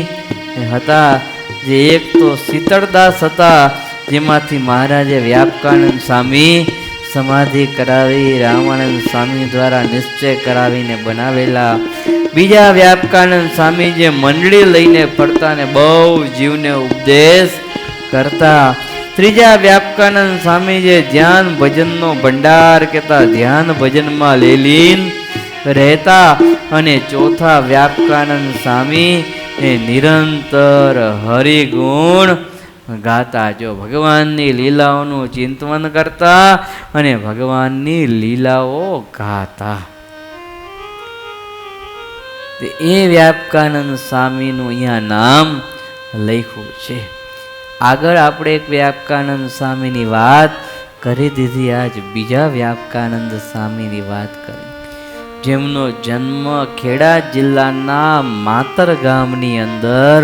હતા, જે એક તો શીતળદાસ હતા, જેમાંથી મહારાજે વ્યાપકાનંદ સ્વામી સમાધિ કરાવી રામાનંદ સ્વામી દ્વારા નિશ્ચય કરાવીને બનાવેલા. બીજા વ્યાપકાનંદ સ્વામી જે મંડળી લઈને ફરતા ને બહુ જીવને ઉપદેશ કરતા. ત્રીજા વ્યાપકાનંદ સ્વામી જે ધ્યાન ભજનનો ભંડાર કહેતા, ધ્યાન ભજનમાં લેલીન રહેતા. અને ચોથા વ્યાપકાનંદ સ્વામી એ નિરંતર હરિગુણ ગાતા, જો ભગવાનની લીલાઓનું ચિંતન કરતા અને ભગવાનની લીલાઓ ગાતા. એ વ્યાપકાનંદ સ્વામીનું અહીંયા નામ લખ્યું છે. આગળ આપણે એક વ્યાપકાનંદ સ્વામીની વાત કરી દીધી, આજ બીજા વ્યાપકાનંદ સ્વામીની વાત કરી, જેમનો જન્મ ખેડા જિલ્લાના માતર ગામની અંદર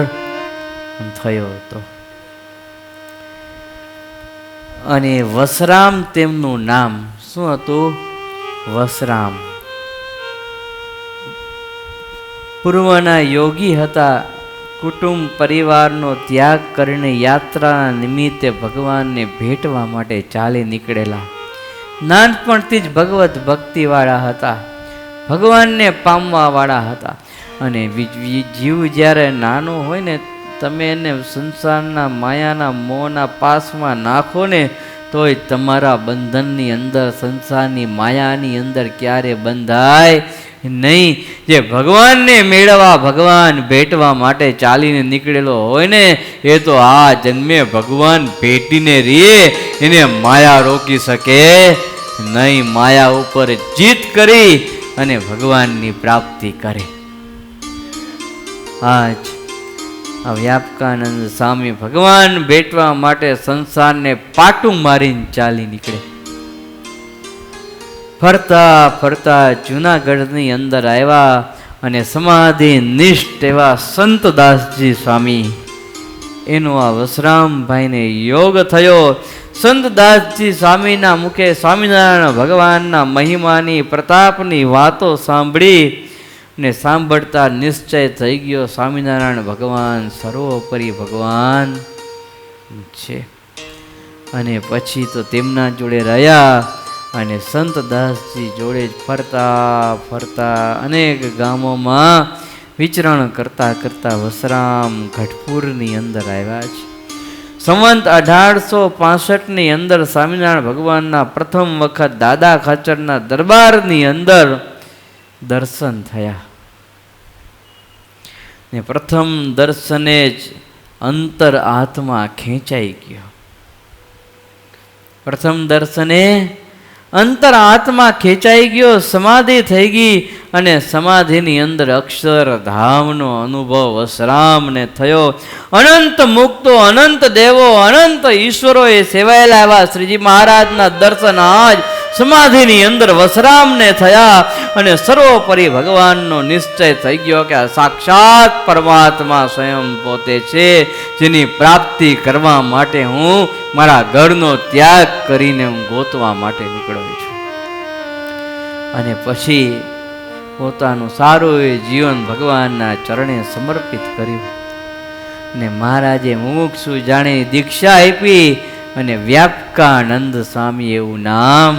થયો હતો. અને વસરામ તેમનું નામ શું હતું? વસરામ. પૂર્વના યોગી હતા. કુટુંબ પરિવારનો ત્યાગ કરીને યાત્રાના નિમિત્તે ભગવાનને ભેટવા માટે ચાલી નીકળેલા. નાનપણથી જ ભગવત ભક્તિવાળા હતા, ભગવાનને પામવાવાળા હતા. અને જીવ જ્યારે નાનો હોય ને, તમે એને સંસારના માયાના મોહના પાસમાં નાખો ને, તોય તમારા બંધનની અંદર, સંસારની માયાની અંદર ક્યારે બંધાય નહીં. જે ભગવાનને મેળવવા, ભગવાન ભેટવા માટે ચાલીને નીકળેલો હોય ને, એ તો આ જન્મે ભગવાન ભેટીને રે, એને માયા રોકી શકે નહીં. માયા ઉપર જીત કરી અને ભગવાનની પ્રાપ્તિ કરે. આજ આ વ્યાપકાનંદ સ્વામી ભગવાન ભેટવા માટે સંસારને પાટું મારીને ચાલી નીકળે. ફરતા ફરતા જુનાગઢની અંદર આવ્યા અને સમાધિ નિષ્ઠ એવા સંતદાસજી સ્વામી, એનો આ વસરામભાઈને યોગ થયો. સંતદાસજી સ્વામીના મુખે સ્વામિનારાયણ ભગવાનના મહિમાની પ્રતાપની વાતો સાંભળી ને સાંભળતા નિશ્ચય થઈ ગયો, સ્વામિનારાયણ ભગવાન સર્વોપરી ભગવાન છે. અને પછી તો તેમના જોડે રહ્યા અને સંતદાસજી જોડે જ ફરતા ફરતા અનેક ગામોમાં વિચરણ કરતા કરતા વસરામ ગઢપુરની અંદર આવ્યા છે. સંવંત 1865ની અંદર સ્વામિનારાયણ ભગવાનના પ્રથમ વખત દાદા ખાચરના દરબારની અંદર દર્શન થયા ને પ્રથમ દર્શને જ અંતર આત્મા ખેંચાઈ ગયો. પ્રથમ દર્શને અંતર આત્મા ખેંચાઈ ગયો, સમાધિ થઈ ગઈ અને સમાધિની અંદર અક્ષરધામનો અનુભવ વસરામને થયો. અનંત મુક્તો, અનંત દેવો, અનંત ઈશ્વરોએ સેવાયેલા એવા શ્રીજી મહારાજના દર્શન આજ સમાધિની અંદર વસરામને થયા અને સર્વોપરી ભગવાનનો નિશ્ચય થઈ ગયો કે આ સાક્ષાત પરમાત્મા સ્વયં પોતે છે, જેની પ્રાપ્તિ કરવા માટે હું મારા ઘરનો ત્યાગ કરીને હું ગોતવા માટે નીકળ્યો છું. અને પછી પોતાનું સારું એ જીવન ભગવાનના ચરણે સમર્પિત કર્યું ને મહારાજે મુમુક્ષુ જાણે દીક્ષા આપી અને વ્યાપકાનંદ સ્વામી એવું નામ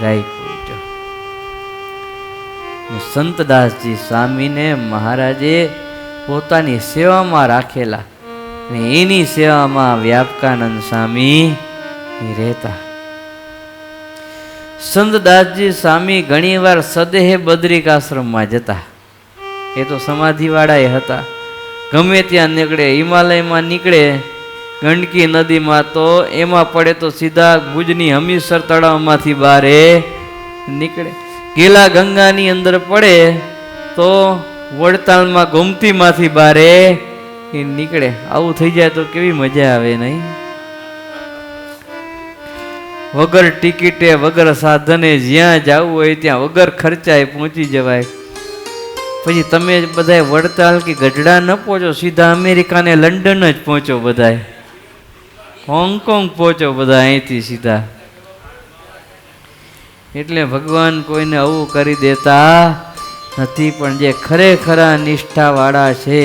રાખ્યું છે. સંતદાસજી સ્વામીને મહારાજે પોતાની સેવામાં રાખેલા અને એની સેવામાં વ્યાપકાનંદ સ્વામી રહેતા. સંતદાસજી સ્વામી ઘણીવાર સદેહ બદ્રિકાશ્રમમાં જતા. એ તો સમાધિવાળા એ હતા, ગમે ત્યાં નીકળે, હિમાલયમાં નીકળે, ગંડકી નદીમાં તો એમાં પડે તો સીધા ભુજની હમીરસર તળાવમાંથી બહાર નીકળે. ગેલા ગંગાની અંદર પડે તો વડતાલમાં ગોમતીમાંથી બારે એ નીકળે. આવું થઈ જાય તો કેવી મજા આવે નહીં? વગર ટિકિટે વગર સાધને જ્યાં જવું હોય ત્યાં વગર ખર્ચાએ પહોંચી જવાય. પછી તમે બધાય વડતાલ કે ગઢડા ન પહોંચો, સીધા અમેરિકા ને લંડન જ પહોંચો, બધાય હોંગકોંગ પહોંચો, બધા અહીંથી સીધા. એટલે ભગવાન કોઈને આવું કરી દેતા નથી. પણ જે ખરેખરા નિષ્ઠાવાળા છે,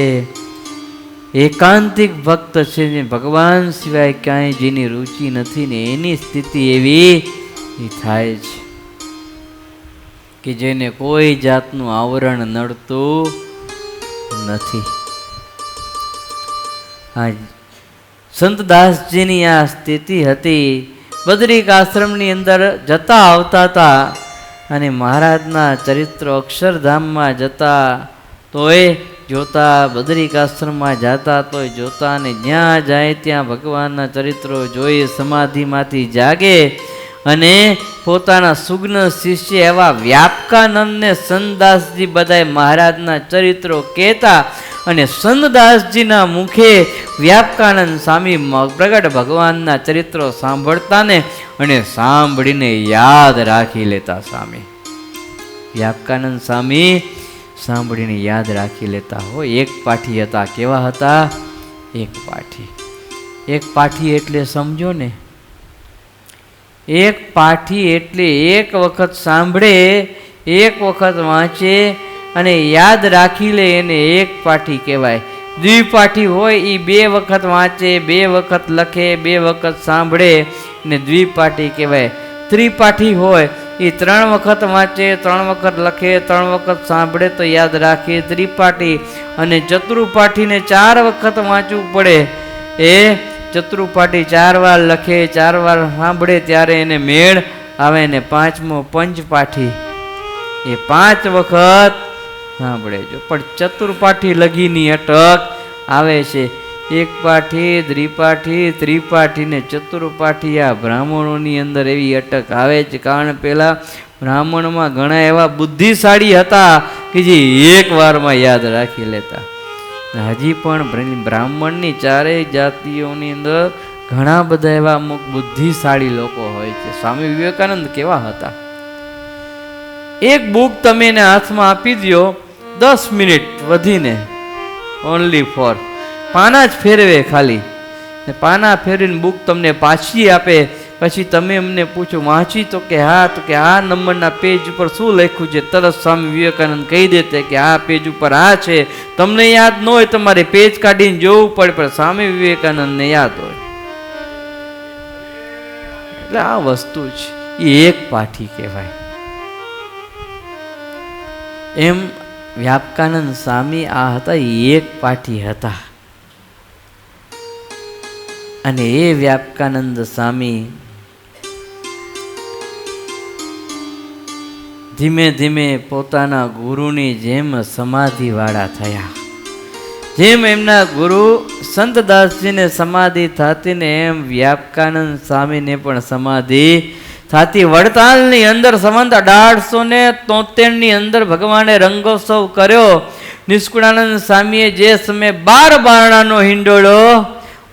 એકાંતિક ભક્ત છે, જે ભગવાન સિવાય ક્યાંય જેની રુચિ નથી ને એની સ્થિતિ એવી થાય છે કે જેને કોઈ જાતનું આવરણ નડતું નથી. આ સંતદાસજીની આ સ્થિતિ હતી. બદ્રિક આશ્રમની અંદર જતા આવતા હતા અને મહારાજના ચરિત્ર અક્ષરધામમાં જતા તોય જોતા, બદ્રિક આશ્રમમાં જતા તોય જોતા, અને જ્યાં જાય ત્યાં ભગવાનના ચરિત્રો જોઈ સમાધિમાંથી જાગે. અને પોતાના સુગ્ન શિષ્ય એવા વ્યાપકાનંદને સંતદાસજી બધાય મહારાજના ચરિત્રો કહેતા. અને સંતદાસજીના મુખે વ્યાપકાનંદ સ્વામી પ્રગટ ભગવાનના ચરિત્રો સાંભળતા ને અને સાંભળીને યાદ રાખી લેતા. સ્વામી વ્યાપકાનંદ સ્વામી સાંભળીને યાદ રાખી લેતા. હો, એક પાઠી હતા. કેવા હતા? એક પાઠી. એક પાઠી એટલે સમજો ને, એક પાઠી એટલે એક વખત સાંભળે, એક વખત વાંચે અને યાદ રાખી લે, એને એક પાઠી કહેવાય. દ્વિપાઠી હોય એ બે વખત વાંચે, બે વખત લખે, બે વખત સાંભળે ને દ્વિપાઠી કહેવાય. ત્રિપાઠી હોય એ 3 વખત વાંચે, 3 વખત લખે, 3 વખત સાંભળે તો યાદ રાખે, ત્રિપાઠી. અને ચતુર્પાઠીને 4 વખત વાંચવું પડે, એ ચતુર્પાઠી 4 વાર લખે, 4 વાર સાંભળે ત્યારે એને મેળ આવે. ને 5મો પંચપાઠી, એ 5 વખત સાંભળે. જો પણ ચતુર્પાઠી લગીની અટક આવે છે. એક પાઠી, દ્વિપાઠી, ત્રિપાઠી ને ચતુર્પાઠી, આ બ્રાહ્મણોની અંદર એવી અટક આવે છે. કારણ પેલા બ્રાહ્મણમાં ઘણા એવા બુદ્ધિશાળી હતા કે જે એક વારમાં યાદ રાખી લેતા. હજી પણ બ્રાહ્મણની ચારેય જાતિઓની અંદર ઘણા બધા એવા અમુક બુદ્ધિશાળી લોકો હોય છે. સ્વામી વિવેકાનંદ કેવા હતા? એક બુક તમે એને હાથમાં આપી દો, 10 મિનિટ વધીને, ઓનલી ફોર પાના જ ફેરવે ખાલી. પાના ફેરવીને બુક તમને પાછી આપે. પછી તમે એમને પૂછો વાંચી? તો કે હા. તો કે આ નંબરના પેજ ઉપર શું લખ્યું છે? તરત સ્વામી વિવેકાનંદ કહી દેતે કે આ પેજ ઉપર આ છે. તમને યાદ ન હોય, તમારે પેજ કાઢીને જોવું પડે, પણ સ્વામી વિવેકાનંદને યાદ હોય. એટલે આ વસ્તુ છે, એ એક પાઠી કહેવાય. એમ વ્યાપકાનંદ સ્વામી આ હતા, એક પાઠી હતા. અને એ વ્યાપકાનંદ સ્વામી ધીમે ધીમે પોતાના ગુરુની જેમ સમાધિવાળા થયા. જેમ એમના ગુરુ સંતદાસજીને સમાધિ થતી ને એમ વ્યાપકાનંદ સ્વામીને પણ સમાધિ થતી. વડતાલની અંદર સંવત 1873 ની અંદર ભગવાને રંગોત્સવ કર્યો. નિષ્કુળાનંદ સ્વામીએ જે સમયે 12 બારણાનો હિંડોળો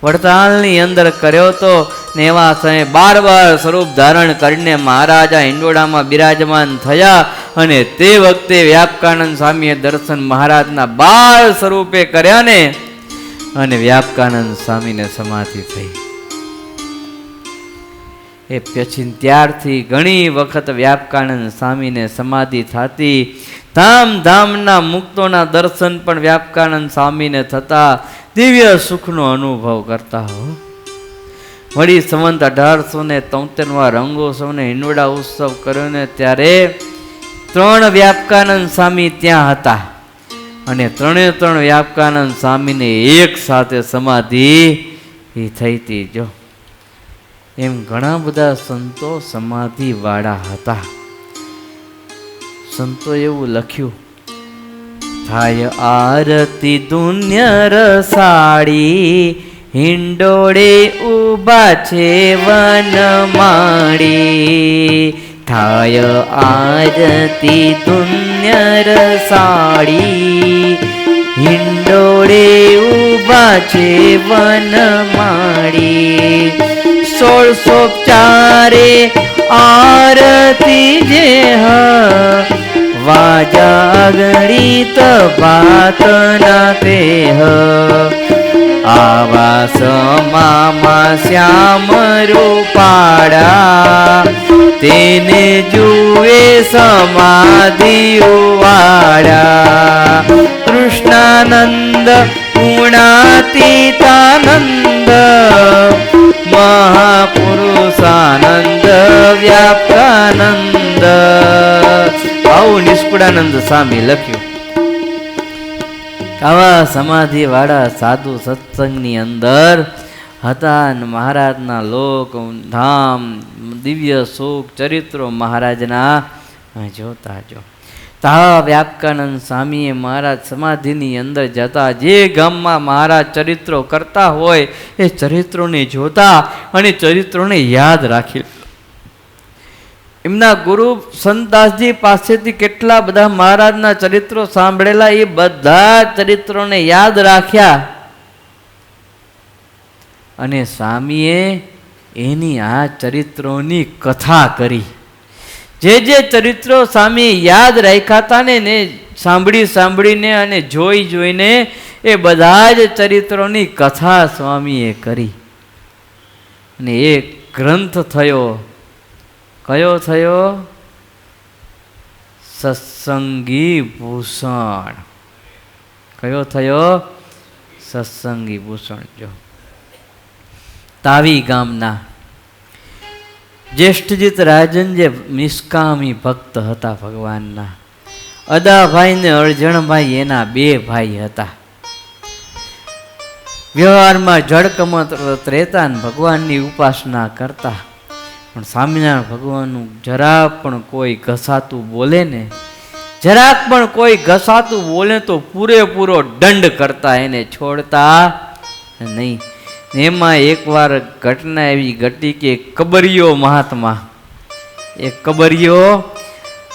વડતાલની અંદર કર્યો હતો ને એવા સમયે 12 સ્વરૂપ ધારણ કરીને મહારાજા હિંડોળામાં બિરાજમાન થયા. અને તે વખતે વ્યાપકાનંદ સ્વામીએ દર્શન મહારાજના 12 સ્વરૂપે કર્યા ને અને વ્યાપકાનંદ સ્વામીને સમાધિ થઈ. એ પછી ત્યારથી ઘણી વખત વ્યાપકાનંદ સ્વામીને સમાધિ થતી. ધામના મુક્તોના દર્શન પણ વ્યાપકાનંદ સ્વામીને થતા. દિવ્ય સુખનો અનુભવ કરતા. હો, વળી સંવત 1873 રંગોત્સવને હિંડોળા ઉત્સવ કર્યો ને ત્યારે 3 વ્યાપકાનંદ સ્વામી ત્યાં હતા. અને 3 વ્યાપકાનંદ સ્વામીને એક સાથે સમાધિ થઈ હતી. જો એમ ઘણા બધા સંતો સમાધિ વાળા હતા. સંતો એવું લખ્યું, થાય આરતી દુન્ય રસાડી, હિંડોળે ઊભા છે વનમાળી. થાય આરતી પુણ્ય રસાળી હિંડોળે ઉભા છે વનમાળી 1604 આરતી જે વાજા ગણિત ભાત ના તે આવા સમામાં શ્યામ રૂપાળા તેને જુએ સમાધિવાળા કૃષ્ણાનંદ ગુણાતીતાનંદ મહાપુરુષાનંદ વ્યાપ્તાનંદ આવું નિષ્કુળાનંદ સ્વામી લખ્યું. આવા સમાધિ વાળા સાધુ સત્સંગની અંદર હતા અને મહારાજના લોક ધામ દિવ્ય સુખ ચરિત્રો મહારાજના જોતા જો. તા વ્યાપકાનંદ સ્વામીએ મહારાજ સમાધિની અંદર જતા જે ગામમાં મહારાજ ચરિત્રો કરતા હોય એ ચરિત્રોને જોતા અને ચરિત્રોને યાદ રાખી. એમના ગુરુ સંતદાસજી પાસેથી કેટલા બધા મહારાજના ચરિત્રો સાંભળેલા, એ બધા ચરિત્રોને યાદ રાખ્યા અને સ્વામીએ એની આ ચરિત્રોની કથા કરી. જે જે ચરિત્રો સ્વામી યાદ રાખ્યા હતા ને સાંભળીને અને જોઈને એ બધા જ ચરિત્રોની કથા સ્વામીએ કરી અને એક ગ્રંથ થયો. કયો થયો? સત્સંગી ભૂષણ. કયો થયો? સત્સંગી ભૂષણ. જો તાવી ગામના જ્યેષ્ઠજીત રાજન જે નિષ્કામી ભક્ત હતા ભગવાનના, અદાભાઈ ને અરજણભાઈ એના 2 ભાઈ હતા. વ્યવહારમાં જળકમત રહેતા ને ભગવાનની ઉપાસના કરતા, પણ સ્વામિનારાયણ ભગવાનનું જરાક પણ કોઈ ઘસાતું બોલે ને, જરાક પણ કોઈ ઘસાતું બોલે તો પૂરેપૂરો દંડ કરતા, એને છોડતા નહીં. એમાં એકવાર ઘટના એવી ઘટી કે કબરિયો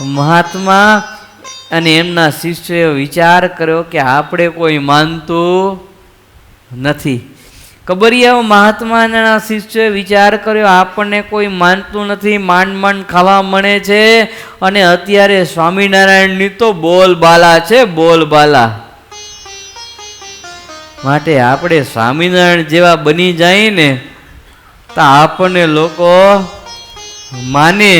મહાત્મા અને એમના શિષ્યોએ વિચાર કર્યો કે આપણે કોઈ માનતું નથી. કબરિયા મહાત્માના શિષ્યોએ વિચાર કર્યો આપણને કોઈ માનતું નથી, માંડ ખાવા મળે છે અને અત્યારે સ્વામિનારાયણની તો બોલબાલા છે, બોલબાલા. માટે આપણે સ્વામિનારાયણ જેવા બની જાય ને તો આપણને લોકો માને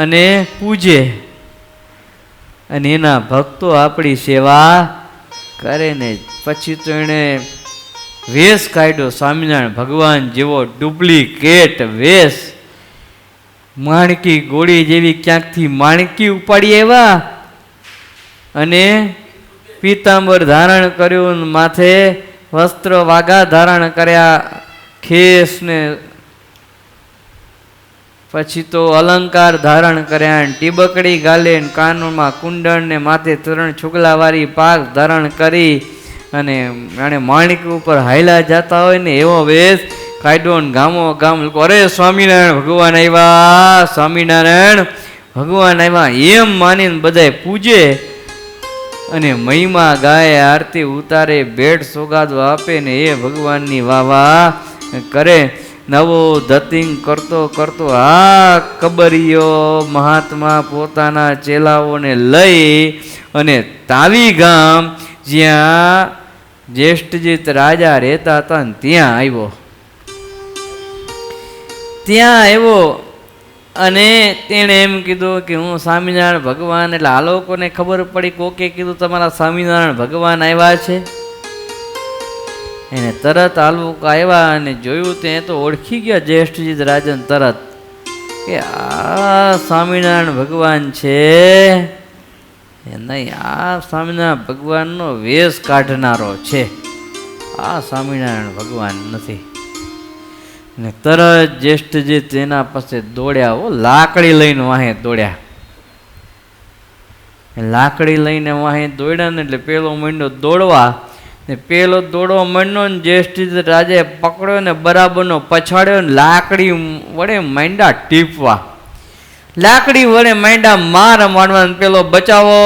અને પૂજે અને એના ભક્તો આપણી સેવા કરે ને. પછી તો એણે વેશ કાઢ્યો સ્વામિનારાયણ ભગવાન જેવો ડુપ્લિકેટ વેશ, માણકી ગોળી જેવી ક્યાંકથી માણકી ઉપાડી આવ્યા અને પીતાંબર ધારણ કર્યું, માથે વસ્ત્ર વાઘા ધારણ કર્યા, ખેસ ને પછી તો અલંકાર ધારણ કર્યા, ટીબકડી ગાલે, કાનમાં કુંડળ ને માથે 3 છુગલાવાળી પાક ધારણ કરી અને જાણે માણિક ઉપર હાયલા જતા હોય ને એવો વેશ કાઢ્યો ને ગામો ગામ લોકો અરે સ્વામિનારાયણ ભગવાન આવ્યા, સ્વામિનારાયણ ભગવાન આવ્યા એમ માનીને બધાય પૂજે અને મહિમા ગાય, આરતી ઉતારે, ભેટ સોગાદો આપે ને એ ભગવાનની વાહ કરે. નવો ધતિંગ કરતો આ કબરિયો મહાત્મા પોતાના ચેલાઓને લઈ અને તાવી ગામ જ્યાં જ્યેષ્ઠજીત રાજા રહેતા હતા ને ત્યાં આવ્યો અને તેણે એમ કીધું કે હું સ્વામિનારાયણ ભગવાન, એટલે આ લોકોને ખબર પડી, કોકે કીધું તમારા સ્વામિનારાયણ ભગવાન આવ્યા છે. એને તરત આ લોકો આવ્યા અને જોયું તે તો ઓળખી ગયા જ્યેષ્ઠજીત રાજન તરત કે આ સ્વામિનારાયણ ભગવાન છે. નહીં, આ સ્વામિનારાયણ ભગવાનનો વેશ કાઢનારો છે, આ સ્વામિનારાયણ ભગવાન નથી. ને તરત જ્યેષ્ઠજીત એના પાસે દોડ્યા, લાકડી લઈને વાહે દોડ્યા. લાકડી લઈને વાહે દોડ્યા ને એટલે પેલો માંડ્યો દોડવા ને પેલો દોડવા માંડ્યો ને જ્યેષ્ઠજીત રાજાએ પકડ્યો ને બરાબરનો પછાડ્યો ને લાકડી વડે માંડ્યા ટીપવા. લાકડી વડે માંડા માર મારવાનું, પેલો બચાવો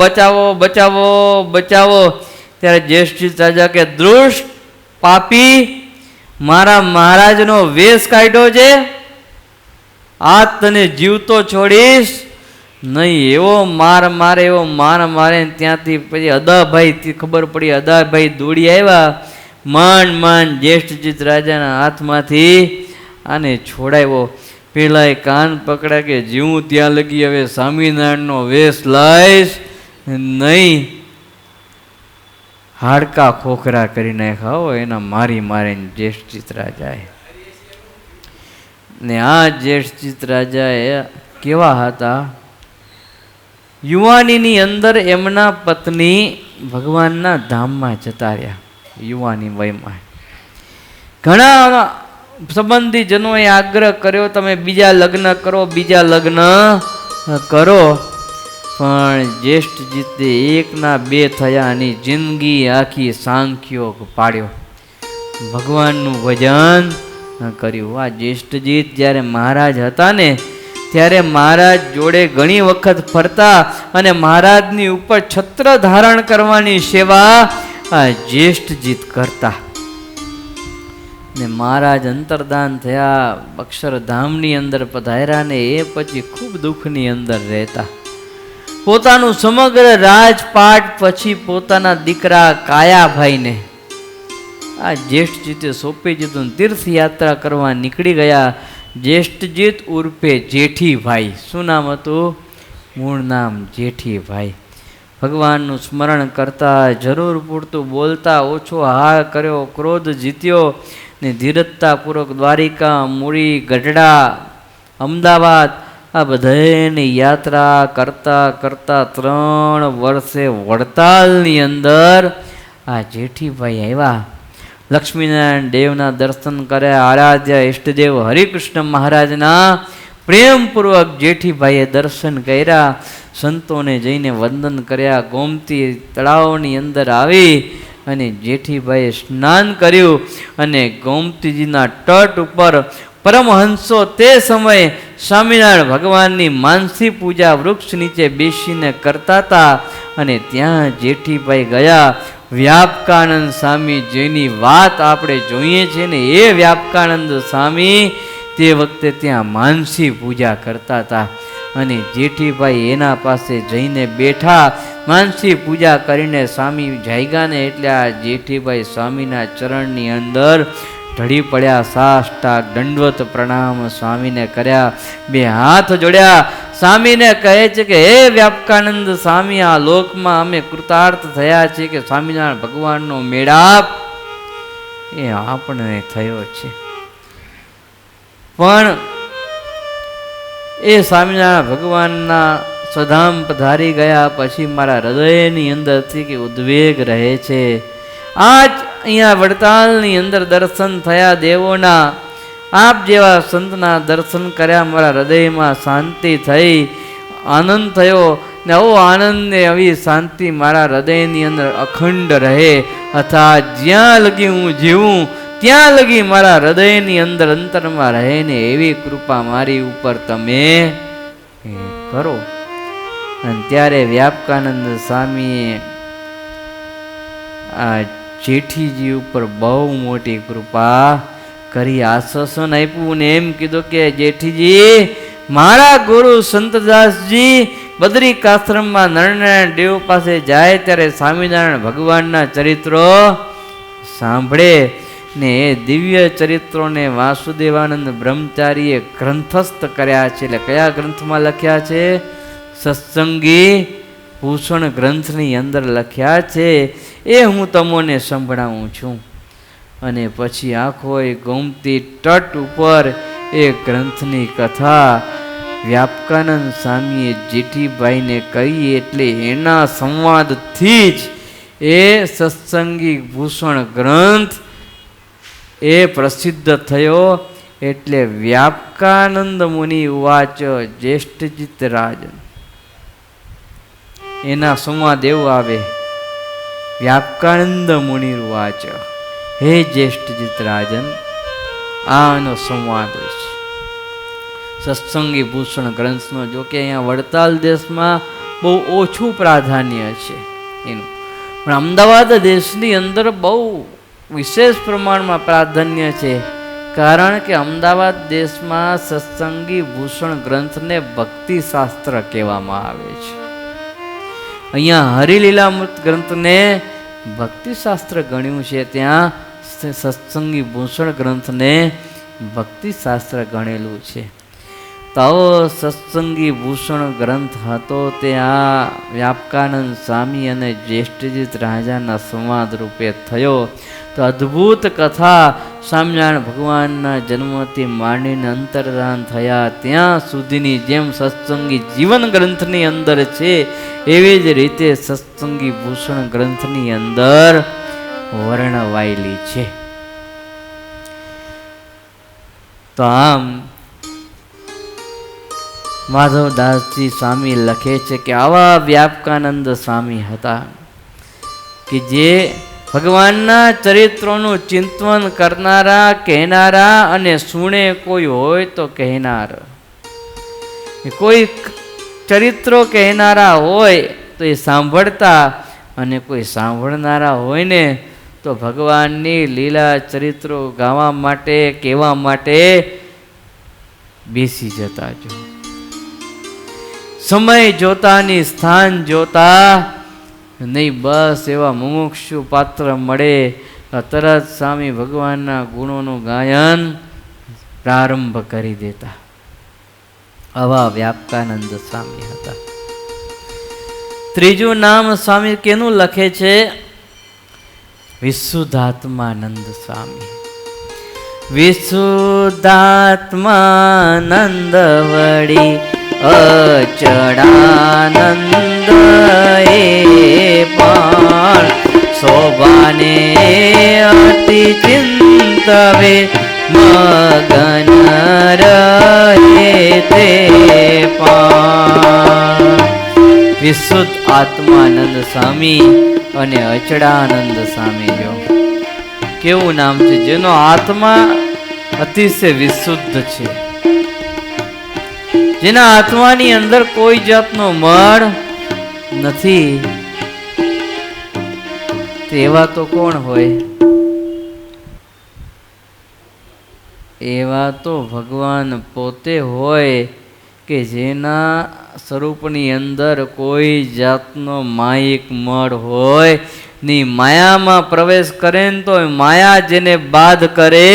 બચાવો બચાવો બચાવો. ત્યારે જ્યેષ્ઠ રાજા કે દુષ્ટ પાપી, મારા મહારાજનો વેશ કાઢ્યો છે, આ તને જીવતો છોડીશ નહીં. એવો માર મારે એવો માર મારે. ત્યાંથી પછી અદાભાઈ ખબર પડી, અદાભાઈ દોડી આવ્યા. માંડ માંડ જ્યેષ્ઠજીત રાજાના હાથમાંથી આને છોડાવ્યો. પેલા એ કાન પકડા કે જીવું ત્યાં લગી હવે સ્વામિનારાયણનો વેશ લાઈશ નહીં. હાડકા ખોખરા કરી નાખ્યા હો એના મારી મારીને જ્યેષ્ઠજીત રાજાએ. ને આ જ્યેષ્ઠજીત રાજાએ કેવા હતા? યુવાનીની અંદર એમના પત્ની ભગવાનના ધામમાં જતા રહ્યા. યુવાની વયમાં ઘણા સંબંધીજનોએ આગ્રહ કર્યો તમે બીજા લગ્ન કરો, બીજા લગ્ન કરો. પણ જ્યેષ્ઠજીતે એકના બે થયા અને જિંદગી આખી સાંખ્યો પાડ્યો, ભગવાનનું ભજન કર્યું. આ જ્યેષ્ઠજીત જ્યારે મહારાજ હતા ને ત્યારે મહારાજ જોડે ઘણી વખત ફરતા અને મહારાજની ઉપર છત્ર ધારણ કરવાની સેવા આ જ્યેષ્ઠજીત કરતા. ને મહારાજ અંતર્ધાન થયા, અક્ષરધામની અંદર પધાર્યા ને એ પછી ખૂબ દુઃખની અંદર રહેતા. પોતાનું સમગ્ર રાજપાટ પછી પોતાના દીકરા કાયાભાઈને આ જ્યેષ્ઠજીતે સોંપી દીધું. તીર્થયાત્રા કરવા નીકળી ગયા. જ્યેષ્ઠજીત ઉર્ફે જેઠીભાઈ. શું નામ હતું? મૂળ નામ જેઠીભાઈ. ભગવાનનું સ્મરણ કરતા, જરૂર પૂરતું બોલતા, ઓછો હાર કર્યો, ક્રોધ જીત્યો ને ધીરજતાપૂર્વક દ્વારિકા, મૂળી, ગઢડા, અમદાવાદ આ બધાની યાત્રા કરતા કરતા 3 વર્ષે વડતાલની અંદર આ જેઠીભાઈ આવ્યા. લક્ષ્મીનારાયણ દેવના દર્શન કર્યા. આરાધ્ય ઇષ્ટદેવ હરિકૃષ્ણ મહારાજના પ્રેમપૂર્વક જેઠીભાઈએ દર્શન કર્યા. સંતોને જઈને વંદન કર્યા. ગોમતી તળાવની અંદર આવી અને જેઠીભાઈએ સ્નાન કર્યું અને ગોમતીજીના તટ ઉપર પરમહંસો તે સમયે સ્વામિનારાયણ ભગવાનની માનસી પૂજા વૃક્ષ નીચે બેસીને કરતા હતા. અને ત્યાં જેઠીભાઈ ગયા. વ્યાપકાનંદ સ્વામી જેની વાત આપણે જોઈએ છીએ ને એ વ્યાપકાનંદ સ્વામી તે વખતે ત્યાં માનસી પૂજા કરતા હતા. અને જેઠીભાઈ એના પાસે જઈને બેઠા. માનસી પૂજા કરીને સ્વામી જાગ્યા ને એટલે આ જેઠીભાઈ સ્વામીના ચરણની અંદર ઢળી પડ્યા. સાષ્ટાંગ દંડવત પ્રણામ સ્વામીને કર્યા. 2 હાથ જોડ્યા. સ્વામીને કહે છે કે હે વ્યાપકાનંદ સ્વામી, આ લોકમાં અમે કૃતાર્થ થયા છીએ કે સ્વામિનારાયણ ભગવાનનો મેળાપ એ આપણને થયો છે. પણ એ સ્વામિનારાયણ ભગવાનના સ્વધામ પધારી ગયા પછી મારા હૃદયની અંદરથી કે ઉદ્વેગ રહે છે. આજ અહીંયા વડતાલની અંદર દર્શન થયા દેવોના. આપ જેવા સંતના દર્શન કર્યા, મારા હૃદયમાં શાંતિ થઈ, આનંદ થયો. ને આવો આનંદ ને આવી શાંતિ મારા હૃદયની અંદર અખંડ રહે. અર્થાત જ્યાં લગી હું જીવું ત્યાં લગી મારા હૃદયની અંદર અંતરમાં રહે ને એવી કૃપા મારી ઉપર તમે કરો. અને ત્યારે વ્યાપકાનંદ સ્વામીએ આ જેઠીજી ઉપર બહુ મોટી કૃપા કરી, આશ્વાસન આપ્યું ને એમ કીધું કે જેઠીજી, મારા ગુરુ સંતદાસજી બદ્રિકાશ્રમમાં નરનારાયણ દેવ પાસે જાય ત્યારે સ્વામિનારાયણ ભગવાનના ચરિત્રો સાંભળે ને એ દિવ્ય ચરિત્રોને વાસુદેવાનંદ બ્રહ્મચારીએ ગ્રંથસ્થ કર્યા છે. એટલે કયા ગ્રંથમાં લખ્યા છે? સત્સંગી ભૂષણ ગ્રંથની અંદર લખ્યા છે. એ હું તમને સંભળાવું છું. અને પછી આખો એ ગોમતી તટ ઉપર એ ગ્રંથની કથા વ્યાપકાનંદ સ્વામીએ જેઠીભાઈને કહી. એટલે એના સંવાદથી જ એ સત્સંગી ભૂષણ ગ્રંથ એ પ્રસિદ્ધ થયો. એટલે વ્યાપકાનંદ મુનિ ઉવાચ જ્યેષ્ઠજીત રાજન, એના સંવાદ એવું આવે, વ્યાપકાનંદ મુનિ ઉવાચ, હે જ્યેષ્ઠજીત રાજન, આનો સંવાદ છે. સત્સંગી ભૂષણ ગ્રંથનો. જો કે અહીંયા વડતાલ દેશમાં બહુ ઓછું પ્રાધાન્ય છે એનું, પણ અમદાવાદ દેશની અંદર બહુ વિશેષ પ્રમાણમાં પ્રાધાન્ય છે. કારણ કે અમદાવાદ દેશમાં સત્સંગી ભૂષણ ગ્રંથને ભક્તિશાસ્ત્ર કહેવામાં આવે છે. અહીંયા હરિલીલામૃત ગ્રંથને ભક્તિશાસ્ત્ર ગણ્યું છે, ત્યાં સત્સંગી ભૂષણ ગ્રંથને ભક્તિશાસ્ત્ર ગણેલું છે. તો સત્સંગી ભૂષણ ગ્રંથ હતો તે આ વ્યાપકાનંદ સ્વામી અને જ્યેષ્ઠજીત રાજાના સંવાદ રૂપે થયો. તો અદ્ભુત કથા સ્વામિનારાયણ ભગવાનના જન્મથી માંડીને અંતર્ધાન થયા ત્યાં સુધીની જેમ સત્સંગી જીવન ગ્રંથની અંદર છે, એવી જ રીતે સત્સંગી ભૂષણ ગ્રંથની અંદર વર્ણવાયેલી છે. તો આમ માધવદાસજી સ્વામી લખે છે કે આવા વ્યાપકાનંદ સ્વામી હતા કે જે ભગવાનના ચરિત્રોનું ચિંતન કરનારા, કહેનારા અને સુણે કોઈ હોય તો કહેનાર. કોઈ ચરિત્રો કહેનારા હોય તો એ સાંભળતા, અને કોઈ સાંભળનારા હોય ને તો ભગવાનની લીલા ચરિત્રો ગાવા માટે, કહેવા માટે બેસી જતા. જો સમય જોતાની સ્થાન જોતા નહીં, બસ એવા મુમુક્ષુ પાત્ર મળે તરત સ્વામી ભગવાનના ગુણોનું ગાયન પ્રારંભ કરી દેતા. આવા વ્યાપકાનંદ સ્વામી હતા. ત્રીજું નામ સ્વામી કેનું લખે છે? વિશુદ્ધાત્માનંદ સ્વામી. વિશુદ્ધાત્માનંદ વળી અચળાનંદ એ પણ શોભાને અતિ ચિંતવે મગન રહે તે પણ. વિશુદ્ધ આત્માનંદ સ્વામી અને અચળાનંદ સ્વામી. જો કેવું નામ છે, જેનો આત્મા અતિશય વિશુદ્ધ છે, જેના આત્માની અંદર કોઈ જાતનો મળ નથી. એવા તો કોણ હોય? એવા તો ભગવાન પોતે હોય કે જેના સ્વરૂપની અંદર કોઈ જાતનો માયિક મળ હોય ની. માયામાં પ્રવેશ કરે ને તો માયા જેને બાધ કરે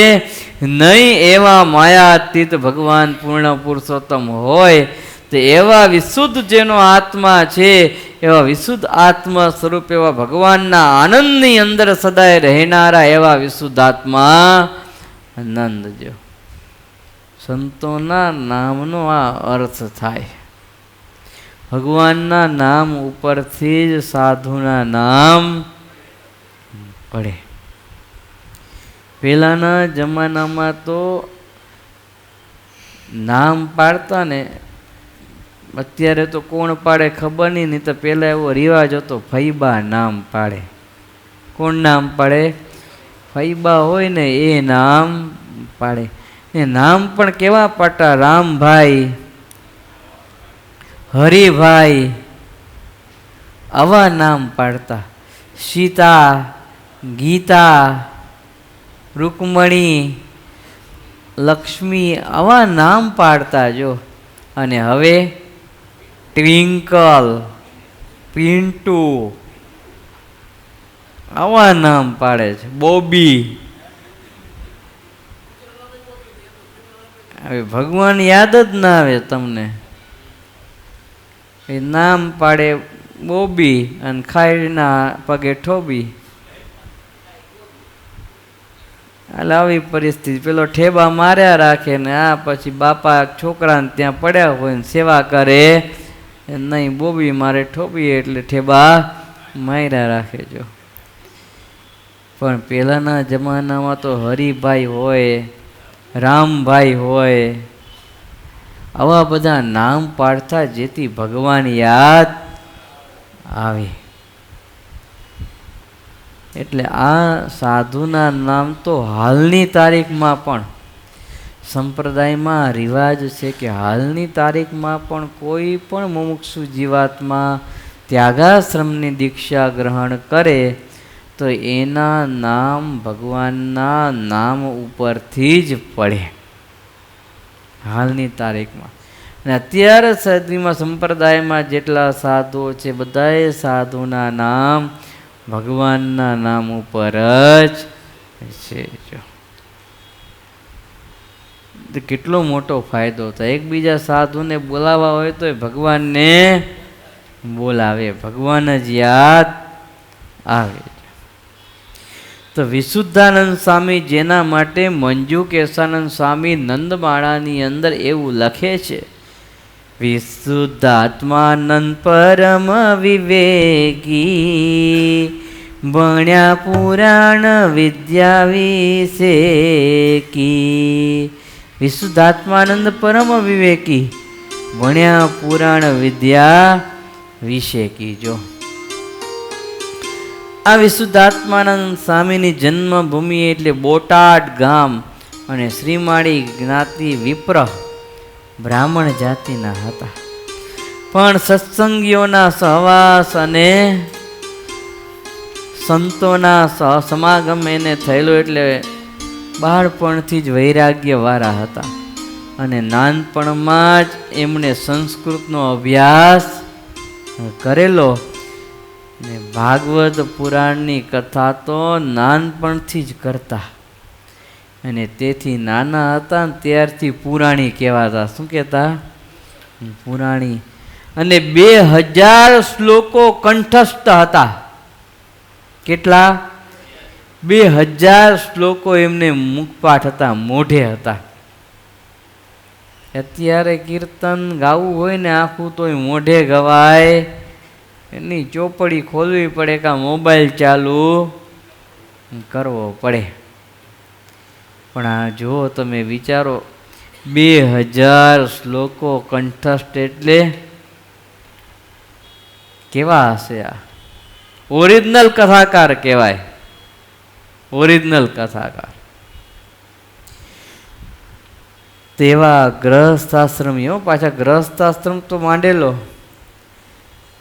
નહીં, એવા માયાતીત ભગવાન પૂર્ણ પુરુષોત્તમ હોય. તો એવા વિશુદ્ધ જેનો આત્મા છે, એવા વિશુદ્ધ આત્મા સ્વરૂપ એવા ભગવાનના આનંદની અંદર સદાય રહેનારા એવા વિશુદ્ધ આત્મા આનંદ. જો સંતોના નામનો આ અર્થ થાય. ભગવાનના નામ ઉપરથી જ સાધુના નામ પડે. પહેલાના જમાનામાં તો નામ પાડતા ને, અત્યારે તો કોણ પાડે ખબર નહીં તો પહેલાં એવો રિવાજ હતો, ફૈબા નામ પાડે. કોણ નામ પાડે? ફૈબા હોય ને એ નામ પાડે. એ નામ પણ કેવા પાડતા? રામભાઈ, હરિભાઈ, આવા નામ પાડતા. સીતા, ગીતા, રૂકમણી, લક્ષ્મી, આવા નામ પાડતા. જો અને હવે ટ્વિંકલ, પિન્ટુ, આવા નામ પાડે છે. બોબી. હવે ભગવાન યાદ જ ના આવે તમને, એ નામ પાડે બોબી અને ખાયના પગે ઠોબી. હાલ આવી પરિસ્થિતિ. પેલો ઠેબા માર્યા રાખે ને આ પછી બાપા છોકરાને ત્યાં પડ્યા હોય ને સેવા કરે નહીં, બોબી મારે ઠોબી એટલે ઠેબા માર્યા રાખે. જો પણ પહેલાના જમાનામાં તો હરિભાઈ હોય, રામભાઈ હોય, આવા બધા નામ પાડતા જેથી ભગવાન યાદ આવે. એટલે આ સાધુના નામ તો હાલની તારીખમાં પણ સંપ્રદાયમાં રિવાજ છે કે હાલની તારીખમાં પણ કોઈ પણ મુમુક્ષુ જીવાત્મા ત્યાગાશ્રમની દીક્ષા ગ્રહણ કરે તો એના નામ ભગવાનના નામ ઉપરથી જ પડે હાલની તારીખમાં. અને અત્યારે સદીમાં સંપ્રદાયમાં જેટલા સાધુઓ છે બધાએ સાધુના નામ ભગવાનના નામ ઉપર જ છે. જો કેટલો મોટો ફાયદો થાય. એકબીજા સાધુને બોલાવવા હોય તો ભગવાનને બોલાવે, ભગવાન જ યાદ આવે. તો વિશુદ્ધાનંદ સ્વામી જેના માટે મંજુ કેશાનંદ સ્વામી નંદમાળાની અંદર એવું લખે છે, વિશુદ્ધાત્માનંદ પરમ વિવેકી ભણ્યા પુરાણ વિદ્યા વિશેકી. વિશુદ્ધાત્માનંદ પરમ વિવેકી ભણ્યા પુરાણ વિદ્યા વિશેકી. જો આ વિશુદ્ધાત્માનંદ સ્વામીની જન્મભૂમિ એટલે બોટાદ ગામ અને શ્રીમાળી જ્ઞાતિ વિપ્ર બ્રાહ્મણ જાતિના હતા. પણ સત્સંગીઓના સહવાસ અને સંતોના સમાગમ એને થયેલો એટલે બાળપણથી જ વૈરાગ્યવાળા હતા. અને નાનપણમાં જ એમણે સંસ્કૃતનો અભ્યાસ કરેલો ને ભાગવત પુરાણની કથા તો નાનપણથી જ કરતા. અને તેથી નાના હતા ને ત્યારથી પુરાણી કહેવાતા. શું કહેતા? પુરાણી. અને 2000 શ્લોકો કંઠસ્થ હતા. કેટલા? 2000 શ્લોકો એમને મુખપાઠ હતા, મોઢે હતા. અત્યારે કીર્તન ગાવું હોય ને આખું તોય મોઢે ગવાય, એની ચોપડી ખોલવી પડે કે મોબાઈલ ચાલુ કરવો પડે. પણ આ જો તમે વિચારો 2000 શ્લોકો કંઠસ્થ એટલે કેવા હશે? આ ઓરિજિનલ કથાકાર કહેવાય, ઓરિજિનલ કથાકાર. તેવા ગ્રહસ્થાશ્રમીઓ, પાછા ગ્રહસ્થાશ્રમ તો માંડેલો.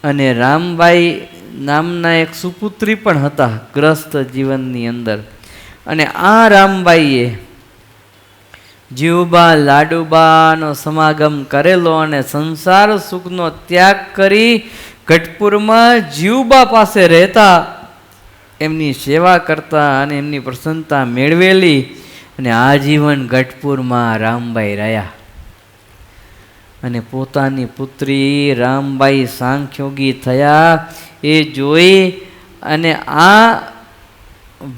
અને રામબાઈ નામના એક સુપુત્રી પણ હતા ગ્રસ્ત જીવનની અંદર. અને આ રામબાઈએ જીવબા લાડુબાનો સમાગમ કરેલો અને સંસાર સુખનો ત્યાગ કરી ગઢપુરમાં જીવબા પાસે રહેતા, એમની સેવા કરતા અને એમની પ્રસન્નતા મેળવેલી. અને આજીવન ગઢપુરમાં રામબાઈ રહ્યા. અને પોતાની પુત્રી રામબાઈ સાંખ્યોગી થયા એ જોઈ અને આ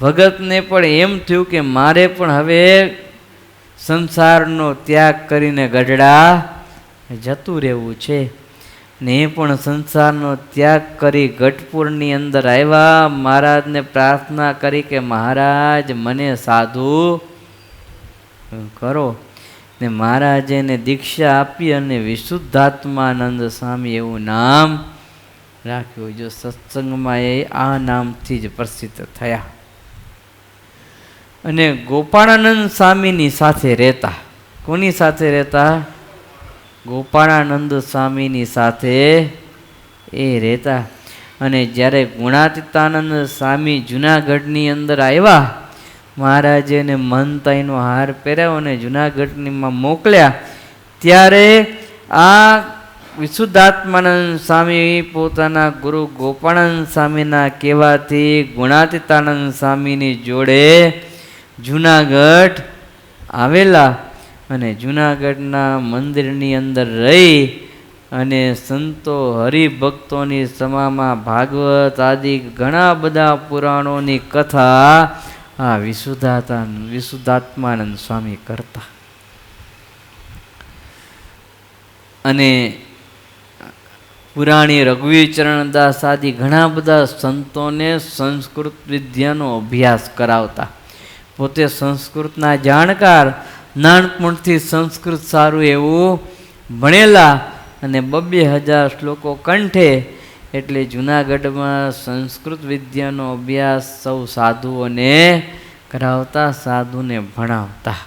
ભગતને પણ એમ થયું કે મારે પણ હવે સંસારનો ત્યાગ કરીને ગઢડા જતું રહેવું છે. ને એ પણ સંસારનો ત્યાગ કરી ગઢપુરની અંદર આવ્યા. મહારાજને પ્રાર્થના કરી કે મહારાજ મને સાધુ કરો. ને મહારાજે એને દીક્ષા આપી અને વિશુદ્ધાત્માનંદ સ્વામી એવું નામ રાખ્યું. જો સત્સંગમાં એ આ નામથી જ પ્રસિદ્ધ થયા. અને ગોપાળાનંદ સ્વામીની સાથે રહેતા. કોની સાથે રહેતા? ગોપાળાનંદ સ્વામીની સાથે એ રહેતા. અને જ્યારે ગુણાતીતાનંદ સ્વામી જુનાગઢની અંદર આવ્યા, મહારાજે એને મહંતાઈનો હાર પહેર્યો અને જુનાગઢમાં મોકલ્યા. ત્યારે આ વિશુદ્ધાત્માનંદ સ્વામી પોતાના ગુરુ ગોપાળાનંદ સ્વામીના કહેવાથી ગુણાતીતાનંદ સ્વામીની જોડે જુનાગઢ આવેલા. અને જુનાગઢના મંદિરની અંદર રહી અને સંતો હરિભક્તોની સમામાં ભાગવત આદિ ઘણા બધા પુરાણોની કથા આ વિશુદ્ધાત્માનંદ સ્વામી કરતા. અને પુરાણી રઘુવીરચરણદાસ આદિ ઘણા બધા સંતોને સંસ્કૃત વિદ્યાનો અભ્યાસ કરાવતા. પોતે સંસ્કૃતના જાણકાર, નાનપણથી સંસ્કૃત સારું એવું ભણેલા અને 2000 શ્લોકો કંઠે. એટલે જુનાગઢમાં સંસ્કૃત વિદ્યાનો અભ્યાસ સૌ સાધુઓને કરાવતા, સાધુને ભણાવતા.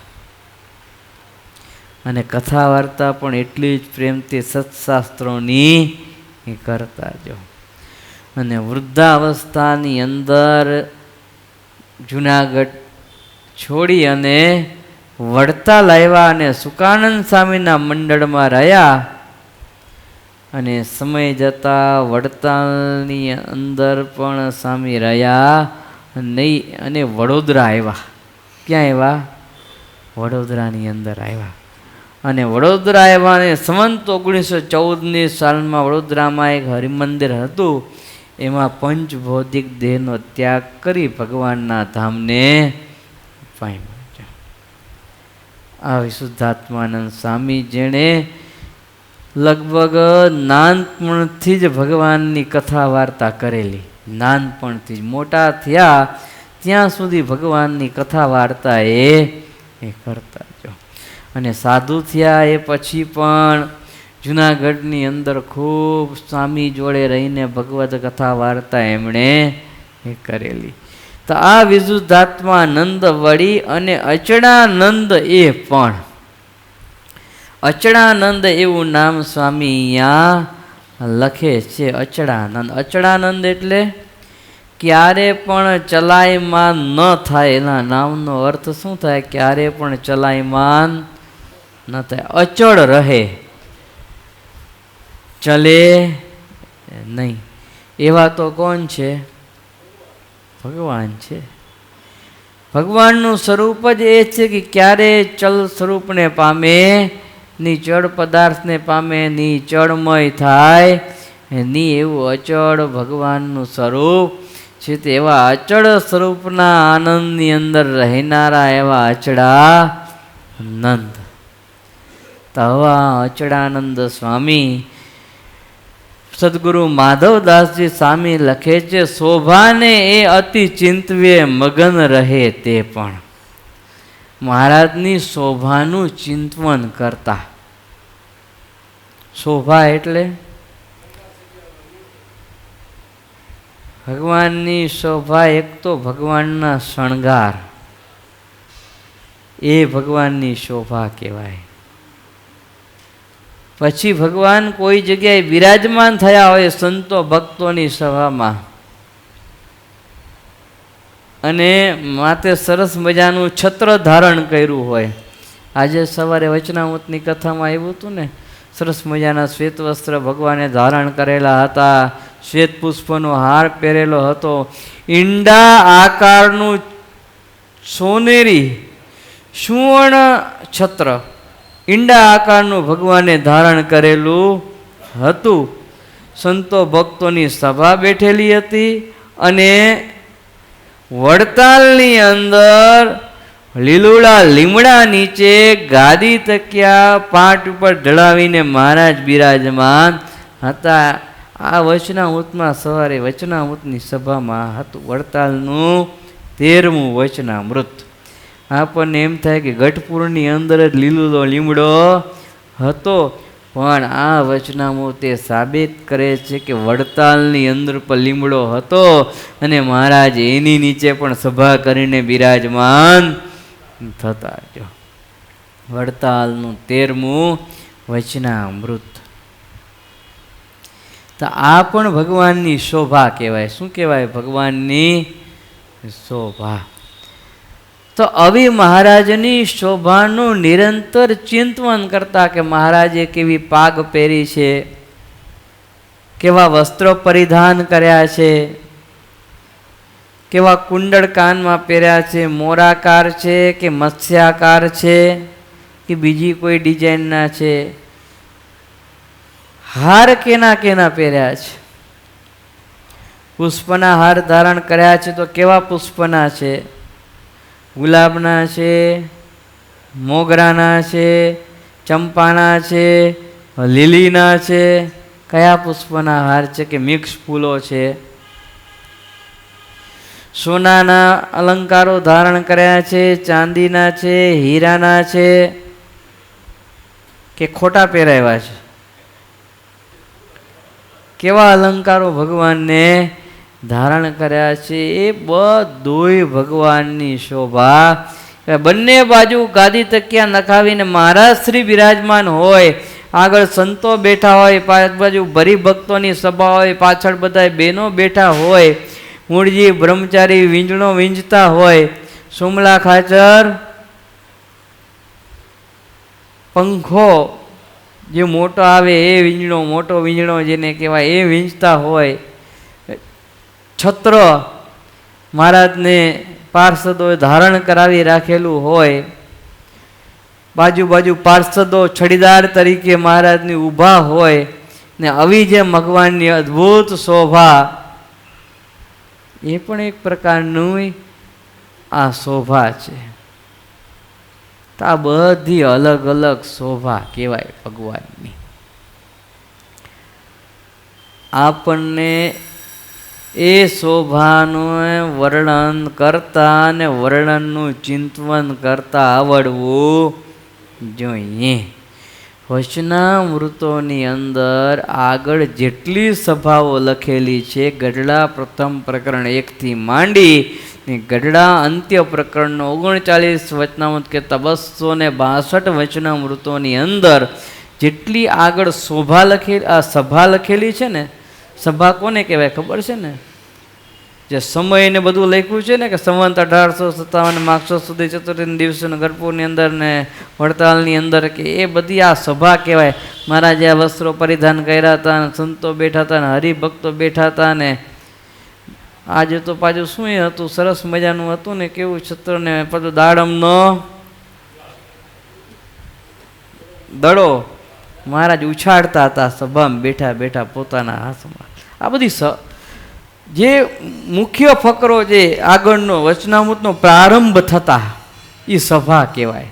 અને કથા વાર્તા પણ એટલી જ પ્રેમથી સત્શાસ્ત્રોની કરતા જો. અને વૃદ્ધાવસ્થાની અંદર જુનાગઢ છોડી અને વડતાલ આવ્યા અને સુકાનંદ સ્વામીના મંડળમાં રહ્યા. અને સમય જતાં વડતાલની અંદર પણ સ્વામી રહ્યા નહીં અને વડોદરા આવ્યા. ક્યાં આવ્યા? વડોદરાની અંદર આવ્યા. અને વડોદરા આવ્યા અને સંવંત 1914ની સાલમાં વડોદરામાં એક હરિમંદિર હતું. એમાં પંચભૌતિક દેહનો ત્યાગ કરી ભગવાનના ધામને પામ્યા. આ વિશુદ્ધાત્માનંદ સ્વામી જેણે લગભગ નાનપણથી જ ભગવાનની કથા વાર્તા કરેલી, નાનપણથી જ મોટા થયા ત્યાં સુધી ભગવાનની કથા વાર્તા એ કરતા જો. અને સાધુ થયા એ પછી પણ જુનાગઢની અંદર ખૂબ સ્વામી જોડે રહીને ભગવદ કથા વાર્તા એમણે કરેલી. તો આ વિશુદ્ધાત્માનંદ વળી અને અચળાનંદ એ પણ, અચળાનંદ એવું નામ સ્વામી અહીંયા લખે છે. અચળાનંદ, અચળાનંદ એટલે ક્યારે પણ ચલાયમાન ન થાય. એના નામનો અર્થ શું થાય? ક્યારે પણ ચલાયમાન ન થાય, અચળ રહે, ચલે નહીં. એવા તો કોણ છે? ભગવાન છે. ભગવાનનું સ્વરૂપ જ એ છે કે ક્યારે ચલ સ્વરૂપને પામે, ની ચળ પદાર્થને પામે, ની ચળમય થાય ની. એવું અચળ ભગવાનનું સ્વરૂપ છે. તે એવા અચળ સ્વરૂપના આનંદની અંદર રહેનારા એવા અચળાનંદ. તવા અચળાનંદ સ્વામી સદગુરુ માધવદાસજી સ્વામી લખે છે, શોભાને એ અતિ ચિંતવે મગન રહે તે પણ. મહારાજની શોભાનું ચિંતવન કરતા. શોભા એટલે ભગવાનની શોભા. એક તો ભગવાનના શણગાર, એ ભગવાનની શોભા કહેવાય. પછી ભગવાન કોઈ જગ્યાએ બિરાજમાન થયા હોય સંતો ભક્તોની સભામાં અને માથે સરસ મજાનું છત્ર ધારણ કર્યું હોય. આજે સવારે વચનામૃતની કથામાં આવ્યું હતું ને, સરસ મજાના શ્વેત વસ્ત્ર ભગવાને ધારણ કરેલા હતા, શ્વેત પુષ્પનો હાર પહેરેલો હતો, ઈંડા આકારનું સોનેરી સુવર્ણ છત્ર ઈંડા આકારનું ભગવાને ધારણ કરેલું હતું. સંતો ભક્તોની સભા બેઠેલી હતી અને વડતાલની અંદર લીલુડા લીમડા નીચે ગાદી તકિયા પાટ ઉપર ઢળાવીને મહારાજ બિરાજમાન હતા. આ વચનામૃતમાં સવારે વચનામૃતની સભામાં હતું. વડતાલનું 13મું વચનામૃત. આપણને એમ થાય કે ગઢપુરની અંદર જ લીલુડો લીમડો હતો, પણ આ વચનામૃત એ સાબિત કરે છે કે વડતાલની અંદર પણ લીમડો હતો અને મહારાજ એની નીચે પણ સભા કરીને બિરાજમાન થતા. જો વડતાલનું 13મું વચનામૃત. તો આ પણ ભગવાનની શોભા કહેવાય. શું કહેવાય? ભગવાનની શોભા. તો આવી મહારાજની શોભાનું નિરંતર ચિંતન કરતા કે મહારાજે કેવી પાગ પહેરી છે, કેવા વસ્ત્રો પરિધાન કર્યા છે, કેવા કુંડળ કાનમાં પહેર્યા છે, મોરાકાર છે કે મત્સ્યાકાર છે કે બીજી કોઈ ડિઝાઇનના છે, હાર કેના કેના પહેર્યા છે, પુષ્પના હાર ધારણ કર્યા છે તો કેવા પુષ્પના છે? ગુલાબના છે, મોગરાના છે, ચંપાના છે, લીલીના છે, કયા પુષ્પના હાર છે કે મિક્સ ફૂલો છે? સોનાના અલંકારો ધારણ કર્યા છે, ચાંદીના છે, હીરાના છે કે ખોટા પહેરાવ્યા છે? કેવા અલંકારો ભગવાનને ધારણ કર્યા છે? એ બધુંય ભગવાનની શોભા બંને બાજુ ગાદી તકિયા નખાવીને મહારાજ શ્રી બિરાજમાન હોય, આગળ સંતો બેઠા હોય, બાજુ ભરી ભક્તોની સભા હોય, પાછળ બધા બહેનો બેઠા હોય, મૂળજી બ્રહ્મચારી વીંજણો વીંજતા હોય, સુમલા ખાચર પંખો જે મોટો આવે એ વીંજણો, મોટો વીંજણો જેને કહેવાય એ વીંજતા હોય, છત્ર મહારાજને પાર્ષદોએ ધારણ કરાવી રાખેલું હોય, બાજુ બાજુ પાર્ષદો છડીદાર તરીકે મહારાજની ઊભા હોય ને આવી જે ભગવાનની અદ્ભુત શોભા, એ પણ એક પ્રકારનું આ શોભા છે. તો આ બધી અલગ અલગ શોભા કહેવાય ભગવાનની. આપણને એ શોભાનું વર્ણન કરતા અને વર્ણનનું ચિંતન કરતા આવડવું જોઈએ. વચનામૃતોની અંદર આગળ જેટલી સભાઓ લખેલી છે, ગઢડા પ્રથમ પ્રકરણ 1 થી માંડી ને ગઢડા અંત્ય પ્રકરણનો 39 વચનામૃત કે 262 વચનામૃતોની અંદર જેટલી આગળ શોભા લખેલી, આ સભા લખેલી છે ને, સભા કોને કહેવાય ખબર છે ને? જે સમય ને બધું લખ્યું છે ને કે સંવંત 1857 માગશો સુધી ચતુર્થી દિવસે ગરપુરની અંદર ને વડતાલની અંદર, કે એ બધી આ સભા કહેવાય. મહારાજે આ વસ્ત્રો પરિધાન કર્યા હતા ને સંતો બેઠા હતા ને હરિભક્તો બેઠા હતા ને આજે તો પાછું શું એ હતું, સરસ મજાનું હતું ને, કેવું છત્ર ને પાછું દાડમનો દડો મહારાજ ઉછાળતા હતા સભામાં બેઠા બેઠા પોતાના હાથમાં. આ બધી જે મુખ્ય ફકરો જે આગળનો વચનામૃતનો પ્રારંભ થતા એ સભા કહેવાય.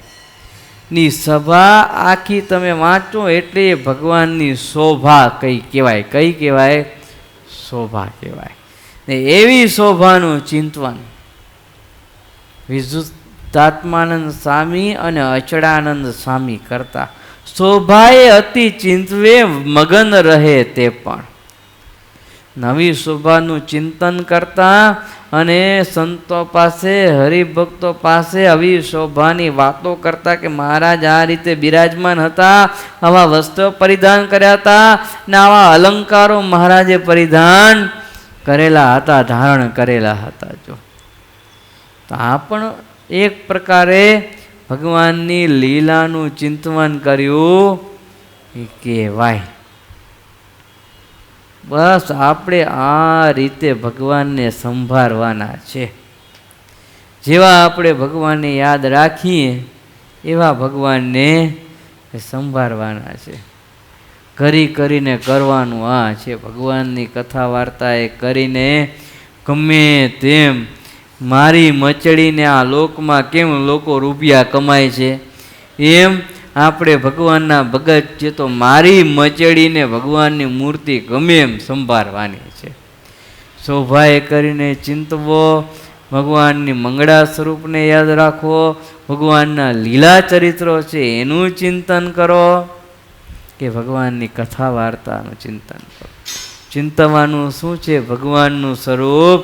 ની સભા આખી તમે વાંચો એટલે ભગવાનની શોભા કઈ કહેવાય, કઈ કહેવાય? શોભા કહેવાય. ને એવી શોભાનું ચિંતન વિશુદ્ધાત્માનંદ સ્વામી અને અચળાનંદ સ્વામી કરતા. શોભાએ અતિ ચિંતવે મગન રહે તે પણ. નવી શોભાનું ચિંતન કરતા અને સંતો પાસે, હરિભક્તો પાસે આવી શોભાની વાતો કરતા કે મહારાજ આ રીતે બિરાજમાન હતા, આવા વસ્ત્રો પરિધાન કર્યા હતા ને આવા અલંકારો મહારાજે પરિધાન કરેલા હતા, ધારણ કરેલા હતા. જો તો આ પણ એક પ્રકારે ભગવાનની લીલાનું ચિંતન કર્યું એ કહેવાય. બસ આપણે આ રીતે ભગવાનને સંભાળવાના છે. જેવા આપણે ભગવાનને યાદ રાખીએ એવા ભગવાનને સંભાળવાના છે. કરી કરીને કરવાનું આ છે. ભગવાનની કથા વાર્તા એ કરીને ગમે તેમ મારી મચડીને આ લોકમાં કેમ લોકો રૂપિયા કમાય છે, એમ આપણે ભગવાનના ભગત છે તો મારી મચડીને ભગવાનની મૂર્તિ ગમે એમ સંભાળવાની છે. શોભાએ કરીને ચિંતવો, ભગવાનની મંગળા સ્વરૂપને યાદ રાખો, ભગવાનના લીલા ચરિત્રો છે એનું ચિંતન કરો, કે ભગવાનની કથા વાર્તાનું ચિંતન કરો. ચિંતવાનું શું છે? ભગવાનનું સ્વરૂપ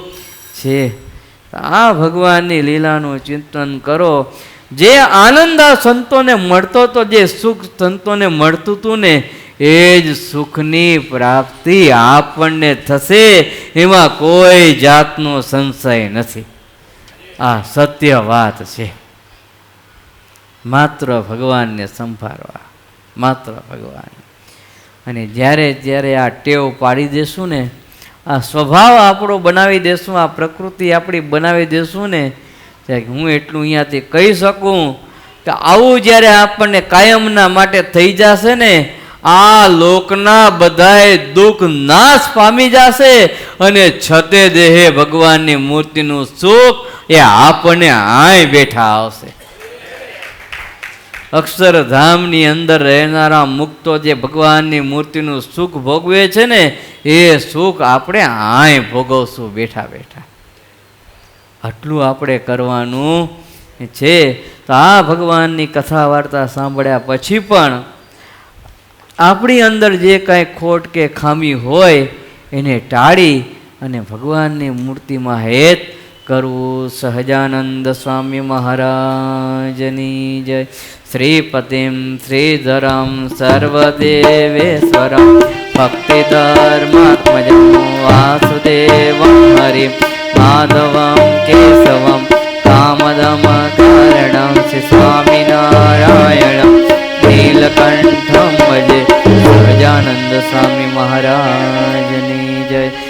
છે. આ ભગવાનની લીલાનું ચિંતન કરો. જે આનંદ આ સંતોને મળતો હતો, જે સુખ સંતોને મળતું હતું ને, એ જ સુખની પ્રાપ્તિ આપણને થશે, એમાં કોઈ જાતનો સંશય નથી. આ સત્ય વાત છે. માત્ર ભગવાનને સંભાળવા, માત્ર ભગવાન. અને જ્યારે જ્યારે આ ટેવ પાડી દેશું ને, આ સ્વભાવ આપણો બનાવી દેશું, આ પ્રકૃતિ આપણી બનાવી દેશું ને, ત્યારે હું એટલું અહીંયાથી કહી શકું કે આવું જ્યારે આપણને કાયમના માટે થઈ જશે ને, આ લોકના બધાય દુઃખ નાશ પામી જશે અને છતે દેહે ભગવાનની મૂર્તિનું સુખ એ આપણને આય બેઠા આવશે. અક્ષરધામની અંદર રહેનારા મુક્તો જે ભગવાનની મૂર્તિનું સુખ ભોગવે છે ને, એ સુખ આપણે આય ભોગવશું બેઠા બેઠા. આટલું આપણે કરવાનું છે. તો આ ભગવાનની કથા વાર્તા સાંભળ્યા પછી પણ આપણી અંદર જે કાંઈ ખોટ કે ખામી હોય એને ટાળી અને ભગવાનની મૂર્તિમાં હેત કરવું સહજાનંદ સ્વામી મહારાજની જય. શ્રીપતિમ શ્રીધરમ સર્વદેવેશ્વરમ ભક્તિધર્માત્મજમ વાસુદેવમ હરિ માધવમ કેશવમ કામદમ કારણમ શ્રી સ્વામિનારાયણમ નીલકંઠમ ભજે સહજાનંદ સ્વામી મહારાજ.